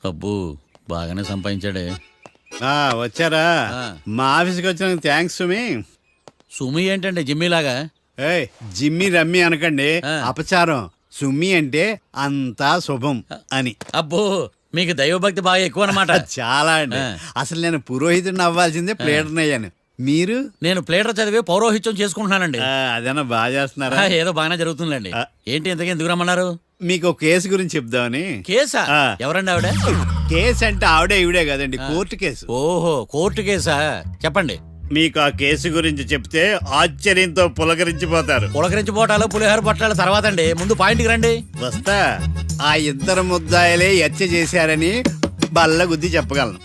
Speaker 7: అబ్బో బాగానే సంపాదించాడే.
Speaker 5: వచ్చారా? మా ఆఫీస్కి వచ్చిన థ్యాంక్స్ సుమి.
Speaker 7: సుమి ఏంటంటే జిమ్మీ లాగా?
Speaker 5: ఏయ్, జిమ్మి రమ్మి అనకండి, అపచారం. సుమి అంటే అంతా శుభం అని.
Speaker 7: అబ్బో మీకు దైవభక్తి బాగా ఎక్కువ అనమాట.
Speaker 5: చాలా అండి. అసలు నేను పురోహితుడిని అవ్వాల్సిందే ప్లేటర్ని అయ్యాను. మీరు?
Speaker 7: నేను ప్లేటర్ చదివి పౌరోహిత్యం చేసుకుంటున్నానండి.
Speaker 5: అదేనా బాగా చేస్తున్నారా?
Speaker 7: ఏదో బాగానే జరుగుతుందండి. ఏంటి ఇంతకీ ఎందుకు రమ్మన్నారు?
Speaker 5: మీకు ఒక కేసు గురించి చెప్దామని.
Speaker 7: కేసా? ఎవరండి ఆవిడ?
Speaker 5: కేసు అంటే ఆవిడే ఈవిడే కదండి, కోర్టు కేసు.
Speaker 7: ఓహో, కోర్టు కేసా? చెప్పండి.
Speaker 5: మీకు ఆ కేసు గురించి చెప్తే ఆశ్చర్యంతో పులకరించిపోతారు.
Speaker 7: పులకరించిపోవటాలు పులిహోర పట్టాల తర్వాత అండి, ముందు పాయింట్కి రండి.
Speaker 5: వస్తా. ఆ ఇద్దరు ముద్దాయలే హత్య చేశారని బల్ల గుద్ది చెప్పగలను.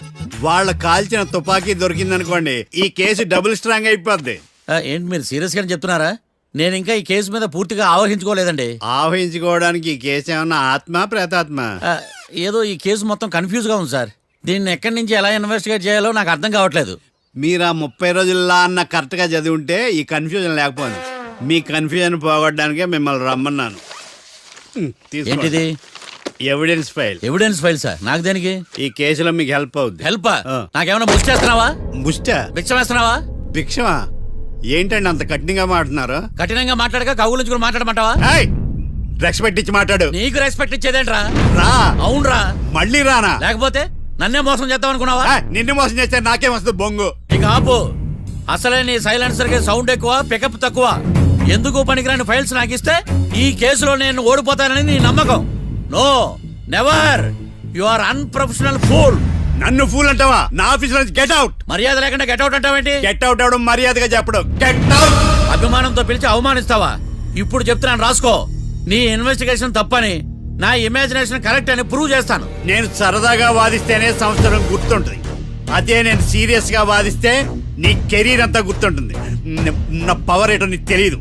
Speaker 5: వాళ్ళ కాల్చిన తుపాకీ దొరికిందనుకోండి, ఈ కేసు డబుల్ స్ట్రాంగ్ అయిపోద్ది.
Speaker 7: ఏంటి మీరు సీరియస్ గానే చెప్తున్నారా? నేను ఇంకా ఈ కేసు మీద పూర్తిగా ఆవహించుకోలేదండి.
Speaker 5: ఆవహించుకోవడానికి ఈ కేసు ఏమన్నా ఆత్మ ప్రేతాత్మ?
Speaker 7: ఏదో ఈ కేసు మొత్తం కన్ఫ్యూజ్ గా ఉంది సార్. దీన్ని ఎక్కడి నుంచి ఎలా ఇన్వెస్టిగేట్ చేయాలో నాకు అర్థం కావట్లేదు.
Speaker 5: మీరు ఆ 30 రోజుల్లా అన్న కరెక్ట్ గా చదివి ఉంటే ఈ కన్ఫ్యూజన్ లేకపోయింది. మీ కన్ఫ్యూజన్ పోగొట్టడానికే మిమ్మల్ని రమ్మన్నాను.
Speaker 7: ఏంటిది?
Speaker 5: Evidence file.
Speaker 7: Evidence file sir? నాకు దేనికి?
Speaker 5: ఈ కేసులో మీకు హెల్ప్ అవుద్ది.
Speaker 7: హెల్ప్? నాకేమైనా బుక్ చేస్తున్నావా?
Speaker 5: ముష్ట
Speaker 7: భిక్ష వేస్తున్నావా?
Speaker 5: భిక్షమా? ఏంటండి అంత కఠినంగా మాట్లాడుతున్నారు?
Speaker 7: కఠినంగా మాట్లాడక కవులు మాట్లాడమంటావా?
Speaker 5: రెస్పెక్ట్ ఇచ్చి మాట్లాడు.
Speaker 7: నీకు రెస్పెక్ట్ ఇచ్చేదేంట్రా?
Speaker 5: రా.
Speaker 7: అవునరా?
Speaker 5: మళ్ళీ రానా?
Speaker 7: లేకపోతే నన్నే మోసం చేద్దాం అనుకున్నావా?
Speaker 5: నిన్ను మోసం చేస్తే నాకేం వస్తుంది బొంగు?
Speaker 7: ఇక ఆపు. అసలే నీ సైలెన్సర్ కి సౌండ్ ఎక్కువ, పికప్ తక్కువ. ఎందుకు పనికిరాని ఫైల్స్ నాకు ఇస్తే ఈ కేసులో నేను ఓడిపోతానని నీ నమ్మకం. No, never. You are unprofessional fool.
Speaker 5: నన్ను ఫూల్ అంటావా? నా ఆఫీస్ నుంచి గెట్ అవుట్.
Speaker 7: మర్యాద లేకుండా గెట్ అవుట్ అంటావేంటి?
Speaker 5: గెట్ అవుట్ అవడం మర్యాదగా చెప్పడం. Get out.
Speaker 7: అభిమానంతో పిలిచి అవమానిస్తావా? ఇప్పుడు చెప్తున్నాను రాసుకో. నీ ఇన్వెస్టిగేషన్ తప్పని, నా ఇమాజినేషన్ కరెక్ట్ అని ప్రూవ్ చేస్తాను.
Speaker 5: నేను సరదాగా వాదిస్తేనే సంవత్సరం గుర్తుంటుంది. అదే నేను సీరియస్ గా వాదిస్తే నీ కెరీర్ అంతా గుర్తుంటుంది. నా పవర్ ఏంటో నీకు తెలియదు.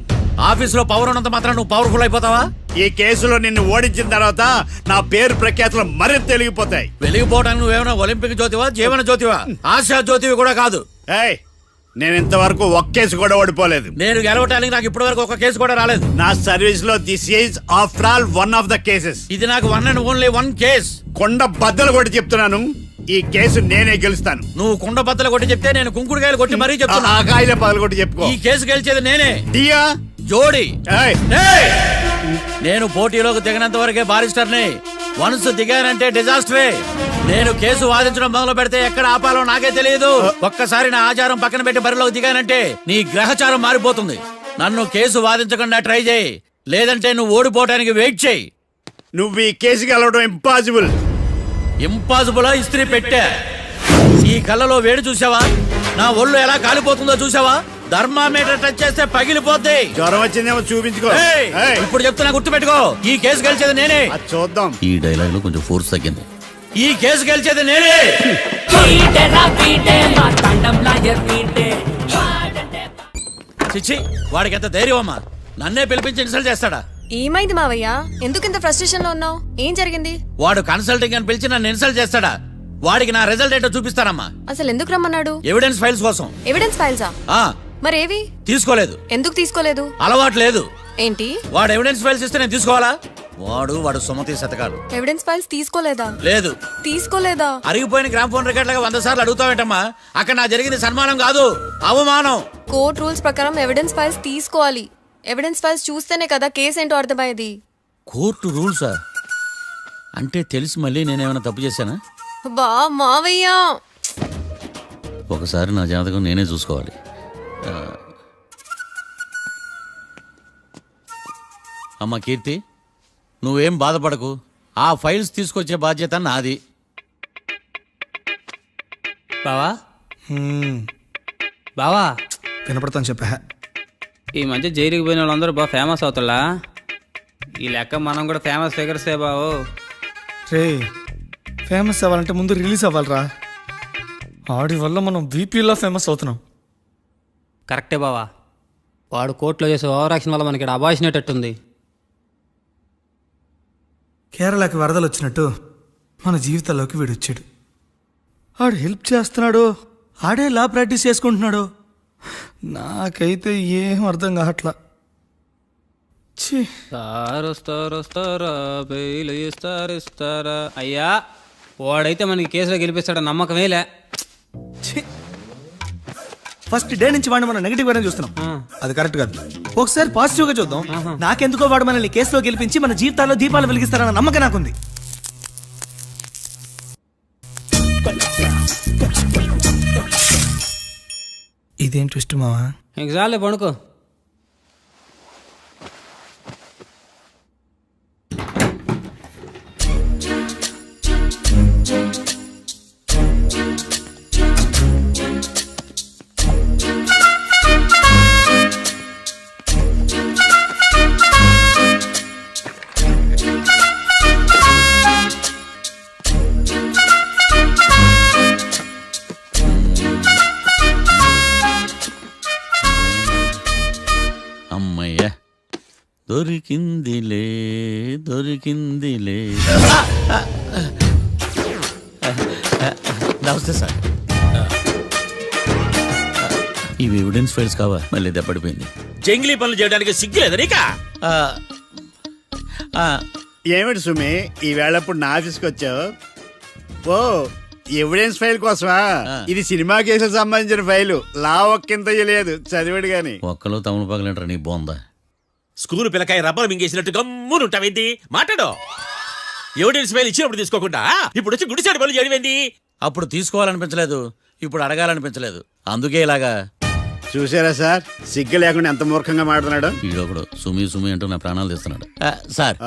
Speaker 7: ఆఫీసులో పవర్ ఉన్నంత మాత్రం నువ్వు పవర్ఫుల్ అయిపోతావా?
Speaker 5: ఈ కేసులో నిన్ను ఓడించిన తర్వాత నా పేరు ప్రఖ్యాతులు మరింత వెలిగిపోతాయి.
Speaker 7: వెలిగిపోవడానికి నువ్వేమైనా ఒలింపిక్ జ్యోతివా, జీవన జ్యోతివా? ఆశా జ్యోతివి కూడా కాదు.
Speaker 5: నేను ఇంతవరకు ఒక్క కేసు కూడా ఓడిపోలేదు.
Speaker 7: నేను గెలవటానికి నాకు ఇప్పటి వరకు ఒక కేసు కూడా రాలేదు.
Speaker 5: నా సర్వీస్ లో this is after all one of the cases.
Speaker 7: ఇది నాకు one and only one case.
Speaker 5: కొండ బద్దలు కొట్టి చెప్తున్నాను, ఈ కేసు నేనే గెలుస్తాను.
Speaker 7: నువ్వు కుండ బద్దలు కొట్టి చెప్తే నేను కుంకుడుకాయలు కొట్టి మరీ చెప్తున్నా.
Speaker 5: ఆ కాయలే పగలు కొట్టి చెప్పుకో.
Speaker 7: ఈ కేసు గెలిచేది నేనే.
Speaker 5: డియా
Speaker 7: జోడి. నేను పోటీలోకి దిగినంత వరకే బారిస్టర్ని. వన్స్ దిగానంటే డిజాస్టరే. నేను కేసు వాదించడం మొదలు పెడితే ఎక్కడ ఆపాలో నాకే తెలియదు. ఒక్కసారి నా ఆచారం పక్కన పెట్టి బరిలోకి దిగానంటే నీ గ్రహచారం మారిపోతుంది. నన్ను కేసు వాదించకుండా ట్రై చేయి, లేదంటే నువ్వు ఓడిపోవడానికి వెయిట్ చేయి.
Speaker 5: నువ్వు ఈ కేసు గెలవడం ఇంపాసిబుల్.
Speaker 7: ఇంపాసిబుల్ ఇస్త్రీ పెట్టా. ఈ కళ్ళలో వేడి చూసావా? నా ఒళ్ళు ఎలా కాలిపోతుందో చూసావా? థర్మామీటర్ టచ్ చేస్తే పగిలిపోద్ది.
Speaker 5: జ్వరం వచ్చిందేమో చూపించుకో.
Speaker 7: ఇప్పుడు చెప్తున్నా, గుర్తు పెట్టుకో. ఈ కేసు గెలిచేది నేనే.
Speaker 5: చూద్దాం.
Speaker 7: ఈ డైలాగ్ లో కొంచెం ఫోర్స్ తగ్గింది. ఈ కేసు గెలిచేది నేనే. చిచ్చి, వాడికి ఎంత ధైర్యం అమ్మా! నన్నే పిలిపించి ఇన్సల్ట్ చేస్తాడా?
Speaker 10: ఏమైంది మావయ్య? ఎందుకు ఇంత ఫ్రస్ట్రేషన్ లో ఉన్నావు? ఏం జరిగింది?
Speaker 7: వాడు కన్సల్టింగ్ అని పిలిచి నన్ను ఇన్సల్ట్ చేస్తాడా? వాడికి నా రిజల్ట్ ఏంటో చూపిస్తానమ్మా.
Speaker 10: అసలు ఎందుకు రమ్మన్నాడు?
Speaker 7: ఎవిడెన్స్ ఫైల్స్ కోసం.
Speaker 10: ఎవిడెన్స్ ఫైల్సా? మరేవి?
Speaker 7: తీసుకోలేదు.
Speaker 10: ఎందుకు తీసుకోలేదు?
Speaker 7: అలవాటు లేదు.
Speaker 10: ఏంటి?
Speaker 7: వాడు ఎవిడెన్స్ ఫైల్స్ ఇస్తే నేను తీసుకోవాలా?
Speaker 5: వాడు సుమతి శతకాలు.
Speaker 10: ఎవిడెన్స్ ఫైల్స్ తీసుకోలేదా?
Speaker 5: లేదు.
Speaker 10: తీసుకోలేదా?
Speaker 5: అరిగిపోయిన గ్రామ్ ఫోన్ రికార్డ్ లాగా 100 సార్లు అడుగుతావేంటమ్మా? అక్కడ నా జరిగింది సన్మానం కాదు, అవమానం.
Speaker 10: కోర్ట్ రూల్స్ ప్రకారం ఎవిడెన్స్ ఫైల్స్ తీసుకోవాలి. ఎవిడెన్స్ ఫైల్స్ చూస్తేనే కదా కేసు ఏంటో అర్థమయ్యేది.
Speaker 5: కోర్టు రూల్సా? అంటే తెలిసి మళ్ళీ నేనేమైనా తప్పు చేశానా?
Speaker 10: బా మావయ్య,
Speaker 5: ఒకసారి నా జాతకం నేనే చూసుకోవాలి. అమ్మ కీర్తి, నువ్వేం బాధపడకు. ఆ ఫైల్స్ తీసుకొచ్చే బాధ్యత నాది.
Speaker 7: బావా బావా
Speaker 8: వినపడతాను చెప్పా.
Speaker 7: ఈ మధ్య జైలుకి పోయిన వాళ్ళందరూ బాగా ఫేమస్ అవుతారా? ఈ లెక్క మనం కూడా ఫేమస్ ఫిగర్సే బావు.
Speaker 8: రే, ఫేమస్ అవ్వాలంటే ముందు రిలీజ్ అవ్వాలిరా. ఆడి వల్ల మనం వీపీలో ఫేమస్ అవుతున్నాం.
Speaker 7: కరెక్టే బావా. వాడు కోర్టులో చేసే ఓవర్ యాక్షన్ వల్ల మనకి అబాయిసినట్టుంది.
Speaker 8: కేరళకి వరదలు వచ్చినట్టు మన జీవితాల్లోకి వీడు వచ్చాడు. ఆడు హెల్ప్ చేస్తున్నాడు, ఆడే లా ప్రాక్టీస్ చేసుకుంటున్నాడు. నాకైతే ఏం అర్థం కావట్లా. ఛీ,
Speaker 7: వస్తారా బెయిల్ ఇస్తారా? అయ్యా, వాడైతే మనకి కేసులో గెలిపిస్తాడ నమ్మకమేలే.
Speaker 8: ఫస్ట్ డే నుంచి వాడిని మనం నెగిటివ్ గానే చూస్తున్నాం. అది కరెక్ట్ కాదు. ఒకసారి పాజిటివ్ గా చూద్దాం. నాకెందుకో వాడు మనల్ని కేసులో గెలిపించి మన జీవితాల్లో దీపాలు వెలిగిస్తారన్న నమ్మకం నాకుంది. ఇదేం ట్విస్ట్ మావా?
Speaker 7: చాలే పడుకో.
Speaker 5: అమ్మయ్య, దొరికిందిలే. నమస్తే సార్. ఇవి ఎవిడెన్స్ ఫైల్స్ కావా? మళ్ళీ దెబ్బడిపోయింది.
Speaker 6: జంగిలీ పనులు చేయడానికి సిగ్గులేదు నీకా?
Speaker 3: ఏమిటి సుమి, ఈ వేళప్పుడు నా ఆఫీస్కి వచ్చావు? ఓ, ఎవిడెన్స్ ఫైల్ కోసమా? ఇది సినిమా కేసులకు సంబంధించిన ఫైలు. లా ఒక్కింత లేదు, చదివాడు గాని.
Speaker 5: ఒక్కలో తమను పగలంటారా నీ బోందా?
Speaker 6: School పిల్లకాయ rubber మింగేసినట్టు గమ్మునుంటావేంటి? మాట్లాడు. ఎవిడెన్స్ ఫైల్ ఇచ్చినప్పుడు తీసుకోకుండా ఇప్పుడు వచ్చి గుడిసాడు పనులు చేయడమేంటి?
Speaker 5: అప్పుడు తీసుకోవాలనిపించలేదు, ఇప్పుడు అడగాలనిపించలేదు. అందుకే ఇలాగా.
Speaker 3: చూసారా సార్, సిగ్గు లేకుండా ఎంత మూర్ఖంగా మాట్లాడుతున్నాడు.
Speaker 5: ఈడొకడు సుమి అంటూ నా ప్రాణాలు తీస్తున్నాడు. సార్,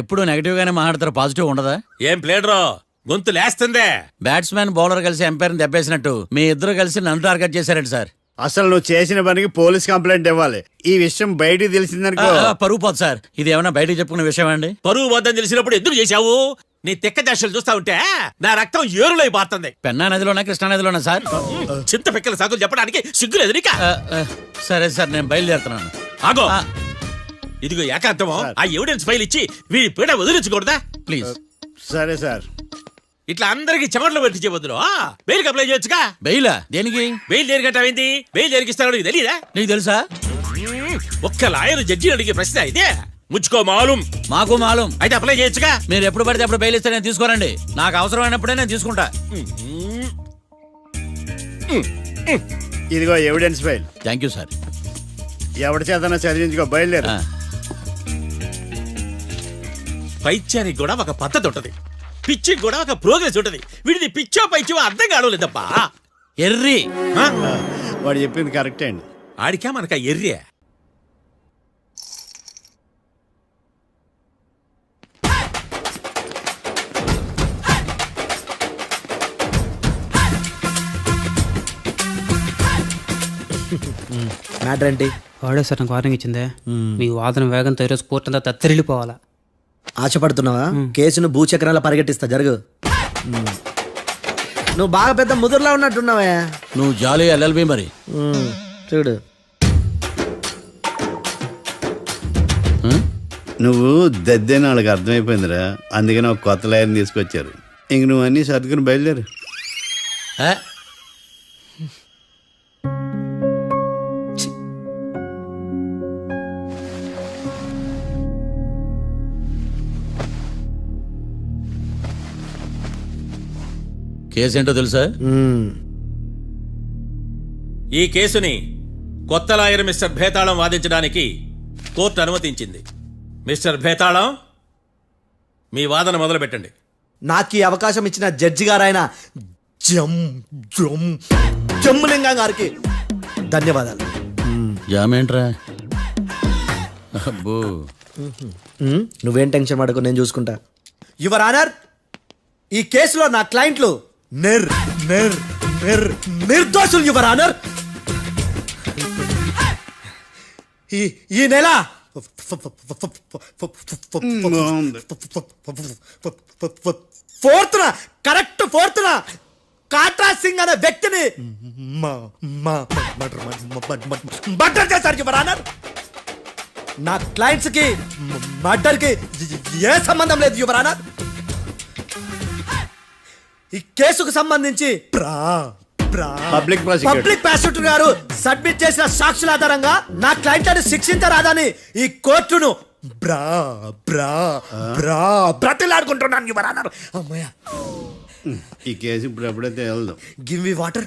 Speaker 5: ఎప్పుడు నెగిటివ్ గానే మాట్లాడతారు, పాజిటివ్ ఉండదా?
Speaker 6: ఏం ప్లేడరో గొంతు లేస్తుందే.
Speaker 5: బ్యాట్స్మెన్ బౌలర్ కలిసి ఎంపైర్ దెబ్బేసినట్టు మీ ఇద్దరు కలిసి నన్ను టార్గెట్ చేశారండి సార్.
Speaker 3: అసలు నువ్వు చేసిన పనికి పోలీస్ కంప్లైంట్ ఇవ్వాలి. ఈ విషయం బయటికి తెలిసిందనుకో
Speaker 5: పరువు పోదు సార్. ఇది ఏమైనా బయటికి చెప్పుకున్న విషయం అండి?
Speaker 6: పరువు వద్దని తెలిసినప్పుడు ఎందుకు చేశావు? నీ తెక్క దశలు చూస్తా ఉంటే నా రక్తం ఏరులై పారుతుంది.
Speaker 5: పెన్నా నదిలోనా కృష్ణా నదిలోనా సార్?
Speaker 6: చింత పిక్కల సాకులు చెప్పడానికి సిగ్గులేదు నీకా?
Speaker 5: సరే సార్, నేను బయలుదేరుతున్నాను.
Speaker 6: ఆగో, ఇదిగో ఏకాంతమో ఆ ఎవిడెన్స్ ఫైల్ ఇచ్చి వీడి పీడ వదిలించకూడదా?
Speaker 5: ప్లీజ్.
Speaker 3: సరే సార్.
Speaker 6: ఇట్లా అందరికి చెమటలు పెట్టి చేయవద్దు. బెయిల్ అప్లై చేయొచ్చుగా.
Speaker 5: బెయిలా? దేనికి?
Speaker 6: బెయిల్ దేనికంటావేంటి? బెయిల్ దేనికిస్తాడో నీకు తెలీదా?
Speaker 5: నీకు తెలుసా?
Speaker 6: ఒక్క లాయర్ జడ్జి అడిగే ప్రశ్న ఇదే. ముచ్చుకో మాలూం.
Speaker 5: మాకు మాలూం.
Speaker 6: అయితే అప్లై చేయొచ్చుగా.
Speaker 5: మీరు ఎప్పుడు పడితే అప్పుడు బెయిల్ ఇస్తే నేను తీసుకోరండి. నాకు అవసరమైనప్పుడే నేను తీసుకుంటా.
Speaker 3: ఇదిగో evidence file.
Speaker 5: Thank you sir.
Speaker 3: ఎవరి చేతనా చదివించుకో, బయలుదేరు.
Speaker 6: పైత్యానికి కూడా ఒక పద్ధతి ఉంటది, పిచ్చికి కూడా ఒక ప్రోగ్రెస్ ఉంటది. వీడిది పిచ్చో పైచో అర్థం కావలేదబ్బా.
Speaker 5: ఎర్రి.
Speaker 3: వాడు చెప్పింది కరెక్టే అండి.
Speaker 6: ఆడికా మనక ఎర్రే.
Speaker 7: మ్యాటర్ ఏంటి? వాడే సార్ నాకు వార్నింగ్ ఇచ్చిందే. మీ వాదన వేగంతో ఈరోజు కోర్టు అంతా తత్తరిల్లిపోవాలా.
Speaker 8: ఆశపడుతున్నావా? కేసును భూచక్రాల పరిగెట్టిస్తా, జరుగు. నువ్వు బాగా పెద్ద ముదురులా ఉన్నట్టున్నావా?
Speaker 5: నువ్వు జాలి ఎల్ఎల్బి మరి.
Speaker 8: చూడు,
Speaker 3: నువ్వు దద్దేని వాళ్ళకి అర్థమైపోయిందిరా. అందుకని ఒక కొత్త లాయర్ని తీసుకొచ్చారు. ఇంక నువ్వు అన్నీ సర్దుకుని బయలుదేరు.
Speaker 13: కేసు ఏంటో తెలుసా? ఈ కేసుని కొత్త లాయర్ మిస్టర్ భేతాళం వాదించడానికి కోర్టు అనుమతించింది. మిస్టర్ భేతాళం, మీ వాదన మొదలు పెట్టండి.
Speaker 5: నాకు ఈ అవకాశం ఇచ్చిన జడ్జి గారైన జమ్ములింగం గారికి ధన్యవాదాలు.
Speaker 13: జామేంట్రా? అబ్బో,
Speaker 5: నువ్వేం టెన్షన్ పడకు, నేను చూసుకుంటా. యువర్ ఆనర్, ఈ కేసులో నా క్లయింట్లు నిర్దోషులు యువర్ ఆనర్. ఈ నెల ఫోర్త్న కాట్రా సింగ్ అనే వ్యక్తిని మర్డర్ చేశారు యువర్ ఆనర్. నా క్లయింట్స్ కి మర్డర్ కి ఏ సంబంధం లేదు యువర్ ఆనర్. ఈ కేసుకు సంబంధించి
Speaker 3: పబ్లిక్
Speaker 5: ప్రాసిక్యూటర్ గారు సబ్మిట్ చేసిన సాక్షుల ఆధారంగా నా క్లయింట్లను శిక్షించరాదని ఈ కోర్టును బ్రతిలాడుకుంటున్నాను యువర్ ఆనర్. అమ్మయ్య,
Speaker 3: ఈ కేసు ఇప్పుడు ఎప్పుడైతే వెళ్దాం.
Speaker 5: Give me water.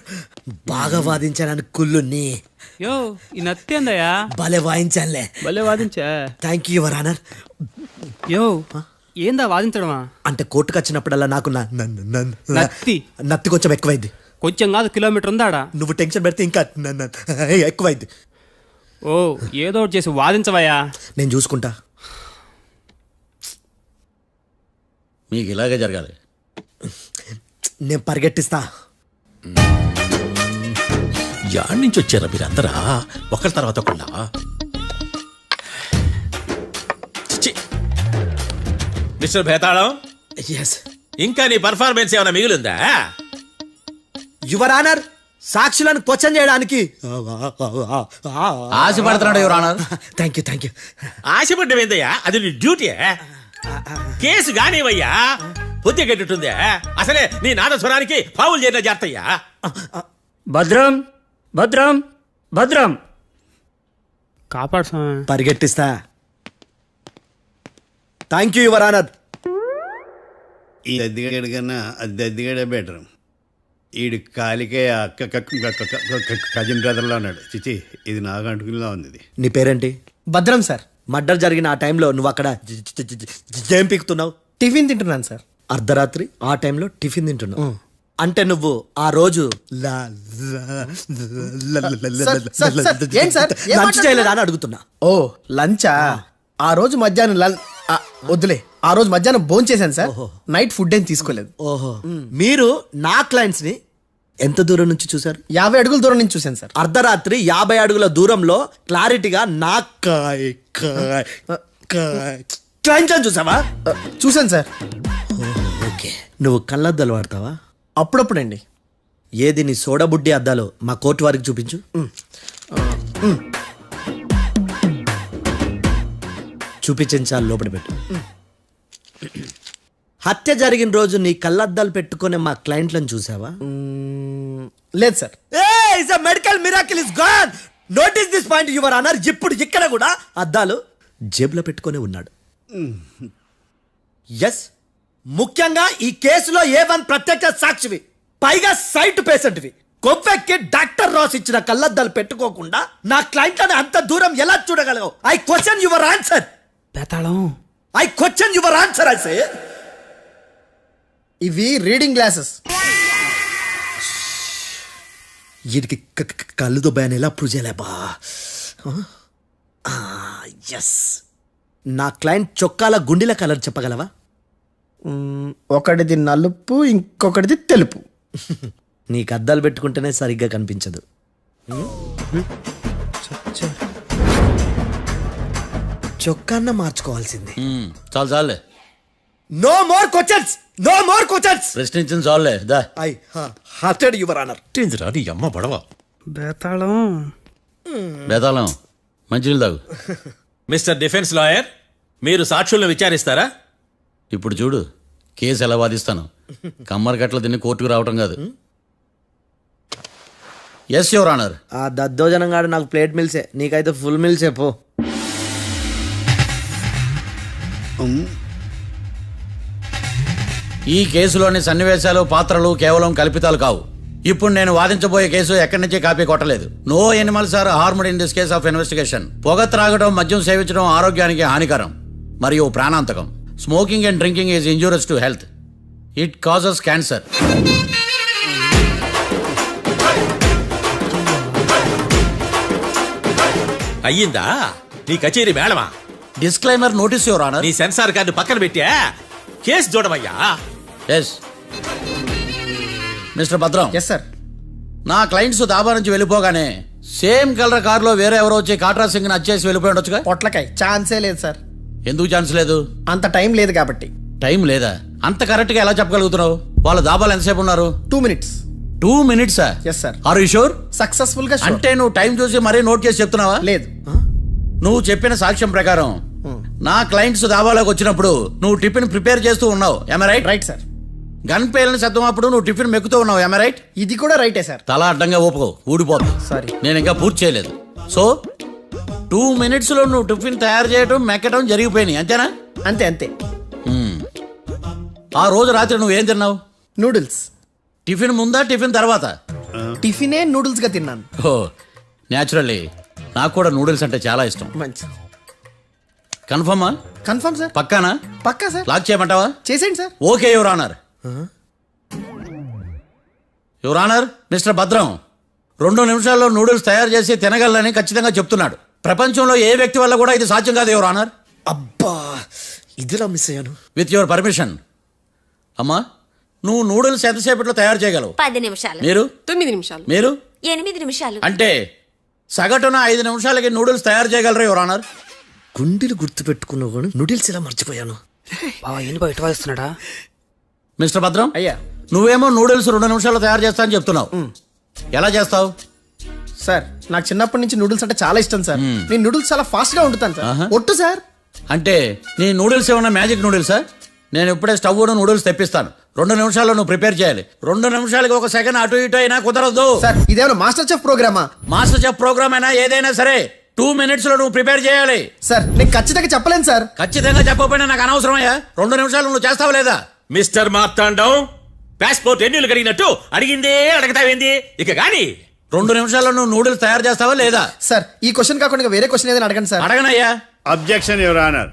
Speaker 5: బాగా వాదించానని కుళ్ళుని
Speaker 7: యో ఈ నత్తేందయ్యా?
Speaker 5: భలే వాయించానులే.
Speaker 7: భలే వాదించా.
Speaker 5: Thank you your honour.
Speaker 7: యో ఏందా వాదించడమా?
Speaker 5: అంటే కోర్టుకు వచ్చినప్పుడల్లా నాకు నత్తి కొంచెం ఎక్కువైంది.
Speaker 7: కొంచెం కాదు, కిలోమీటర్ ఉందాడా.
Speaker 5: నువ్వు టెన్షన్ పెడితే ఇంకా ఎక్కువైంది.
Speaker 7: ఓ ఏదో ఒకటి చేసి వాదించవయ్యా.
Speaker 5: నేను చూసుకుంటా.
Speaker 13: మీకు ఇలాగే జరగాలి.
Speaker 5: నేను పరిగెట్టిస్తా.
Speaker 13: యాడ్ నుంచి వచ్చారా మీరందరా ఒకరి తర్వాత ఒకళ్ళ? మిస్టర్ భేతాళం,
Speaker 5: ఎస్
Speaker 13: ఇంకా నీ పర్ఫార్మెన్స్ ఏమైనా మిగిలిందా?
Speaker 5: యువర్ ఆనర్, సాక్షులను క్వశ్చన్ చేయడానికి
Speaker 13: ఆశపడుతున్నాడు యువర్ ఆనర్.
Speaker 5: Thank you.
Speaker 13: ఆశపడ్డం ఏందయ్యా? అది నీ డ్యూటీ. కేసు గానివయ్యా, బుద్ధి గట్టుందే. అసలే నీ నాదస్వరానికి పావులు చేరిన జాతయ్యా.
Speaker 7: భద్రం భద్రం భద్రం కాపాడు.
Speaker 5: పరిగెట్టిస్తా. Thank you your honour.
Speaker 3: ఈ దద్దిగడి కన్నా అది దద్దిగడే బెటర్. ఈడు కాలికే కజిన్ బ్రదర్లో ఉన్నాడు. చిచి, ఇది నాకు అంటుకునిలా ఉంది. ఇది
Speaker 5: నీ పేరేంటి?
Speaker 7: భద్రం సార్.
Speaker 5: మర్డర్ జరిగిన ఆ టైంలో నువ్వు అక్కడ ఏం పీకుతున్నావు?
Speaker 7: టిఫిన్ తింటున్నాను సార్.
Speaker 5: అర్ధరాత్రి ఆ టైంలో టిఫిన్ తింటున్నావు అంటే నువ్వు ఆ రోజు లంచ్ చేయలేదా అని అడుగుతున్నా.
Speaker 7: ఓ లంచా? ఆ రోజు మధ్యాహ్నం వద్దులే, ఆ రోజు మధ్యాహ్నం భోజనం చేశాను సార్. నైట్ ఫుడ్ ఏం తీసుకోలేదు.
Speaker 5: ఓహో, మీరు నా క్లయింట్స్ ని ఎంత దూరం నుంచి చూసారు?
Speaker 7: 50 అడుగుల దూరం నుంచి చూశాను సార్.
Speaker 5: అర్ధరాత్రి 50 అడుగుల దూరంలో క్లారిటీగా నా క్లయింట్స్ చూసావా?
Speaker 7: చూశాను సార్.
Speaker 5: ఓకే, నువ్వు కళ్ళద్దాలు వాడతావా?
Speaker 7: అప్పుడప్పుడండి.
Speaker 5: ఏది నీ సోడబుడ్డి అద్దాలు మా కోర్టు వారికి చూపించు. చూపించండి చాలు, లోపల పెట్టు. హత్య జరిగిన రోజు నీ కళ్ళద్దాలు పెట్టుకునే మా క్లయింట్లను చూసావా?
Speaker 7: లేదు sir.
Speaker 5: Medical miracle is gone. Notice this point your honour. ఇప్పుడు ఇక్కడ కూడా అద్దాలు జేబులో పెట్టుకునే ఉన్నాడు. ఎస్, ముఖ్యంగా ఈ కేసులో A1 ప్రత్యక్ష సాక్షివి, పైగా సైట్ పేషెంట్వి. కొవ్వెక్కి డాక్టర్ రాస్ ఇచ్చిన కళ్ళద్దాలు పెట్టుకోకుండా నా క్లయింట్లను అంత దూరం ఎలా చూడగలవు? I question your answer.
Speaker 7: బేతాళం,
Speaker 5: I question your answer. I say
Speaker 7: ఇవి రీడింగ్ గ్లాసెస్.
Speaker 5: వీడికి కళ్ళు దుబ్బాయని ఎలా ప్రూవ్ చేయలేబా? ఎస్, నా క్లయింట్ చొక్కాల గుండెల కలర్ చెప్పగలవా?
Speaker 7: ఒకటిది నలుపు, ఇంకొకటిది తెలుపు.
Speaker 5: నీకు అద్దాలు పెట్టుకుంటేనే సరిగ్గా కనిపించదు. చొక్కాన్న మార్చుకోవాల్సింది.
Speaker 13: చాలు చాలే.
Speaker 5: No more questions, no more questions.
Speaker 13: ప్రశ్నించిన చాలులే. దా
Speaker 5: ఐ హార్టెడ్ యువర్ ఆనర్.
Speaker 13: నీ అమ్మ పడవ.
Speaker 7: బేతాళం,
Speaker 13: బేతాళం, మంచినీళ్ళు తాగు. మిస్టర్ డిఫెన్స్ లాయర్, మీరు సాక్షులను విచారిస్తారా? ఇప్పుడు చూడు, కేసు ఎలా వాదిస్తాను. కమ్మరి కట్టలు తిని కోర్టుకు రావటం కాదు. Yes your honour.
Speaker 5: ఆ దద్దోజనం గాడు నాకు ప్లేట్ మిల్సే, నీకైతే ఫుల్ మిల్సే పో.
Speaker 13: ఈ కేసులోని సన్నివేశాలు పాత్రలు కేవలం కల్పితాలు కావు. ఇప్పుడు నేను వాదించబోయే కేసు ఎక్కడి నుంచి కాపీ కొట్టలేదు. No animals are harmed in this case of investigation. పొగ త్రాగడం, మద్యం సేవించడం ఆరోగ్యానికి హానికరం మరియు ప్రాణాంతకం. Smoking and drinking is injurious to health. It causes cancer.
Speaker 14: అయ్యిందా నీ కచేరీ మేడమా?
Speaker 13: Disclaimer notice your honour.
Speaker 14: నీ సెన్సార్ కార్డు పక్కన పెట్టా కేసు చూడమయ్యా.
Speaker 13: Yes mister Bhadram.
Speaker 5: Yes sir.
Speaker 13: నా క్లయింట్స్ దాబా నుంచి వెళ్ళిపోగానే సేమ్ కలర్ కారులో వేరే ఎవరో వచ్చి కాట్రా సింగ్ ని వచ్చేసి వెళ్ళిపోయి ఉండొచ్చుగా.
Speaker 5: పొట్లకాయ ఛాన్సే లేదు సార్.
Speaker 13: ఎందుకు ఛాన్స్ లేదు?
Speaker 5: అంత టైం లేదు కాబట్టి.
Speaker 13: టైం లేదా? అంత కరెక్ట్ గా ఎలా చెప్పగలుగుతున్నావు? వాళ్ళ దాబాలు ఎంతసేపు ఉన్నారు?
Speaker 5: 2 minutes.
Speaker 13: 2 minutes?
Speaker 5: Yes sir.
Speaker 13: Are you sure?
Speaker 5: Successful గా
Speaker 13: అంటే నువ్వు టైం చూసి మరీ నోట్ చేసి చెప్తున్నావా?
Speaker 5: లేదు.
Speaker 13: నువ్వు చెప్పిన సాక్ష్యం ప్రకారం నా క్లయింట్స్ దాబాలోకి వచ్చినప్పుడు నువ్వు టిఫిన్ ప్రిపేర్ చేస్తూ ఉన్నావు. ఎమ్ రైట్?
Speaker 5: Right sir.
Speaker 13: గన్ పేలిన శబ్దం అప్పుడు నువ్వు టిఫిన్ మెక్కుతూ ఉన్నావు. ఎమ్ రైట్?
Speaker 5: ఇది కూడా రైటే సార్.
Speaker 13: తల అడ్డంగా ఊపుకో, ఊడిపోతుంది.
Speaker 5: సారీ.
Speaker 13: నేను ఇంకా పూర్తి చేయలేదు. సో 2 minutes లో నువ్వు టిఫిన్ తయారు చేయడం, మెక్కడం జరిగిపోయినాయి, అంతేనా?
Speaker 5: అంతే అంతే.
Speaker 13: ఆ రోజు రాత్రి నువ్వేం తిన్నావు?
Speaker 5: నూడిల్స్.
Speaker 13: టిఫిన్ ముందా, టిఫిన్ తర్వాత?
Speaker 5: టిఫినే నూడిల్స్ గా తిన్నాను.
Speaker 13: ఓ న్యాచురల్లీ నాకు కూడా నూడిల్స్ అంటే చాలా ఇష్టం.
Speaker 5: మంచి.
Speaker 13: కన్ఫర్మా?
Speaker 5: Confirm sir.
Speaker 13: పక్కానా?
Speaker 5: పక్కా సార్.
Speaker 13: లాక్ చేయమంటావా?
Speaker 5: చేసేయండి sir.
Speaker 13: Okay your honour. Your honour, mister Bhadram 2 నిమిషాల్లో నూడిల్స్ తయారు చేసి తినగలని ఖచ్చితంగా చెప్తున్నాడు. ప్రపంచంలో ఏ వ్యక్తి వల్ల కూడా ఇది సాధ్యం కాదు యువర్ ఆనర్.
Speaker 5: అబ్బా ఇదిలా మిస్ అయ్యాను.
Speaker 13: With your permission. అమ్మా, నువ్వు నూడిల్స్ ఎంతసేపట్లో తయారు చేయగలవు?
Speaker 9: 10 నిమిషాలు.
Speaker 13: మీరు?
Speaker 4: 9 నిమిషాలు.
Speaker 13: మీరు?
Speaker 9: 8 నిమిషాలు.
Speaker 13: అంటే సగటున 5 నిమిషాలకి నూడిల్స్ తయారు చేయగలరు యువర్ ఆనర్.
Speaker 5: గుండెలు గుర్తు పెట్టుకున్నావు కానీ నూడిల్స్ ఎలా మర్చిపోయాను.
Speaker 7: బయట వాయిస్తున్నాడా?
Speaker 13: మిస్టర్ భద్రం,
Speaker 5: అయ్యా
Speaker 13: నువ్వేమో నూడిల్స్ 2 నిమిషాల్లో తయారు చేస్తా అని చెప్తున్నావు. ఎలా చేస్తావు?
Speaker 5: సార్ నాకు చిన్నప్పటి నుంచి నూడిల్స్ అంటే చాలా ఇష్టం సార్. నేను నూడిల్స్ చాలా ఫాస్ట్ గా వండుతాను సార్. ఒట్టు సార్.
Speaker 13: అంటే నీ నూడిల్స్ ఏమన్నా మ్యాజిక్ నూడిల్సా? నేను ఇప్పుడే స్టవ్ నూడిల్స్ తెప్పిస్తాను. 2 నిమిషాల్లో నువ్వు ప్రిపేర్ చేయాలి. 2 నిమిషాలకి 1 సెకండ్ అటు ఇటు అయినా కుదరదు
Speaker 5: సార్. ఇదేమైనా మాస్టర్ చెఫ్ ప్రోగ్రామా?
Speaker 13: మాస్టర్ చెఫ్ ప్రోగ్రామ్ అయినా ఏదైనా సరే 2 minutes లో నువ్వు ప్రిపేర్ చేయాలి.
Speaker 5: సార్ నేను ఖచ్చితంగా చెప్పలేను సార్.
Speaker 13: ఖచ్చితంగా చెప్పకపోయినా నాకు అనవసరమయ్యా. 2 నిమిషాలు నువ్వు చేస్తావా లేదా?
Speaker 14: మిస్టర్ మార్తాండం, పాస్పోర్ట్ ఎన్నిళ్ళు కడిగినట్టు అడిగిందే అడగతావేంది? ఇక గాని
Speaker 13: 2 నిమిషాల్లో నువ్వు నూడిల్స్ తయారు చేస్తావా లేదా?
Speaker 5: సార్ ఈ క్వశ్చన్ కాకుండా వేరే క్వశ్చన్ ఏదైనా అడగండి సార్.
Speaker 13: అడగనయ్యా.
Speaker 3: Objection your honour.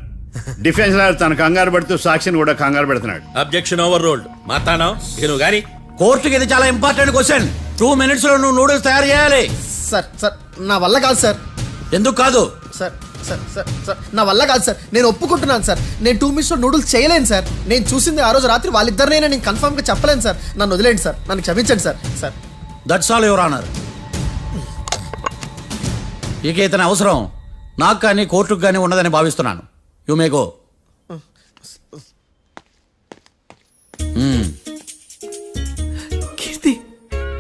Speaker 3: Defence lawyer తన కంగారు పడుతూ సాక్షిని కూడా కంగారు పెడుతున్నాడు.
Speaker 14: Objection over rolled. మార్తాండం, ఇక నువ్వు గాని.
Speaker 13: కోర్టుకి ఇది చాలా ఇంపార్టెంట్ క్వశ్చన్. 2 minutes లో నువ్వు నూడిల్స్ తయారు చేయాలి.
Speaker 5: సార్ సార్ నా వల్ల కాదు సార్.
Speaker 13: ఎందుకు కాదు?
Speaker 5: సార్ సార్ సార్ సార్ నా వల్ల కాదు సార్. నేను ఒప్పుకుంటున్నాను సార్. నేను 2 minutes లో నూడిల్స్ చేయలేను సార్. నేను చూసింది ఆ రోజు రాత్రి వాళ్ళిద్దరినైనా నేను కన్ఫర్మ్ గా చెప్పలేను సార్. నన్ను వదిలేండి సార్. నన్ను క్షమించండి sir. Sir
Speaker 13: that's all your honour. ఇక ఇతని అవసరం నాకు కానీ కోర్టుకు కానీ ఉన్నదని భావిస్తున్నాను. You may go.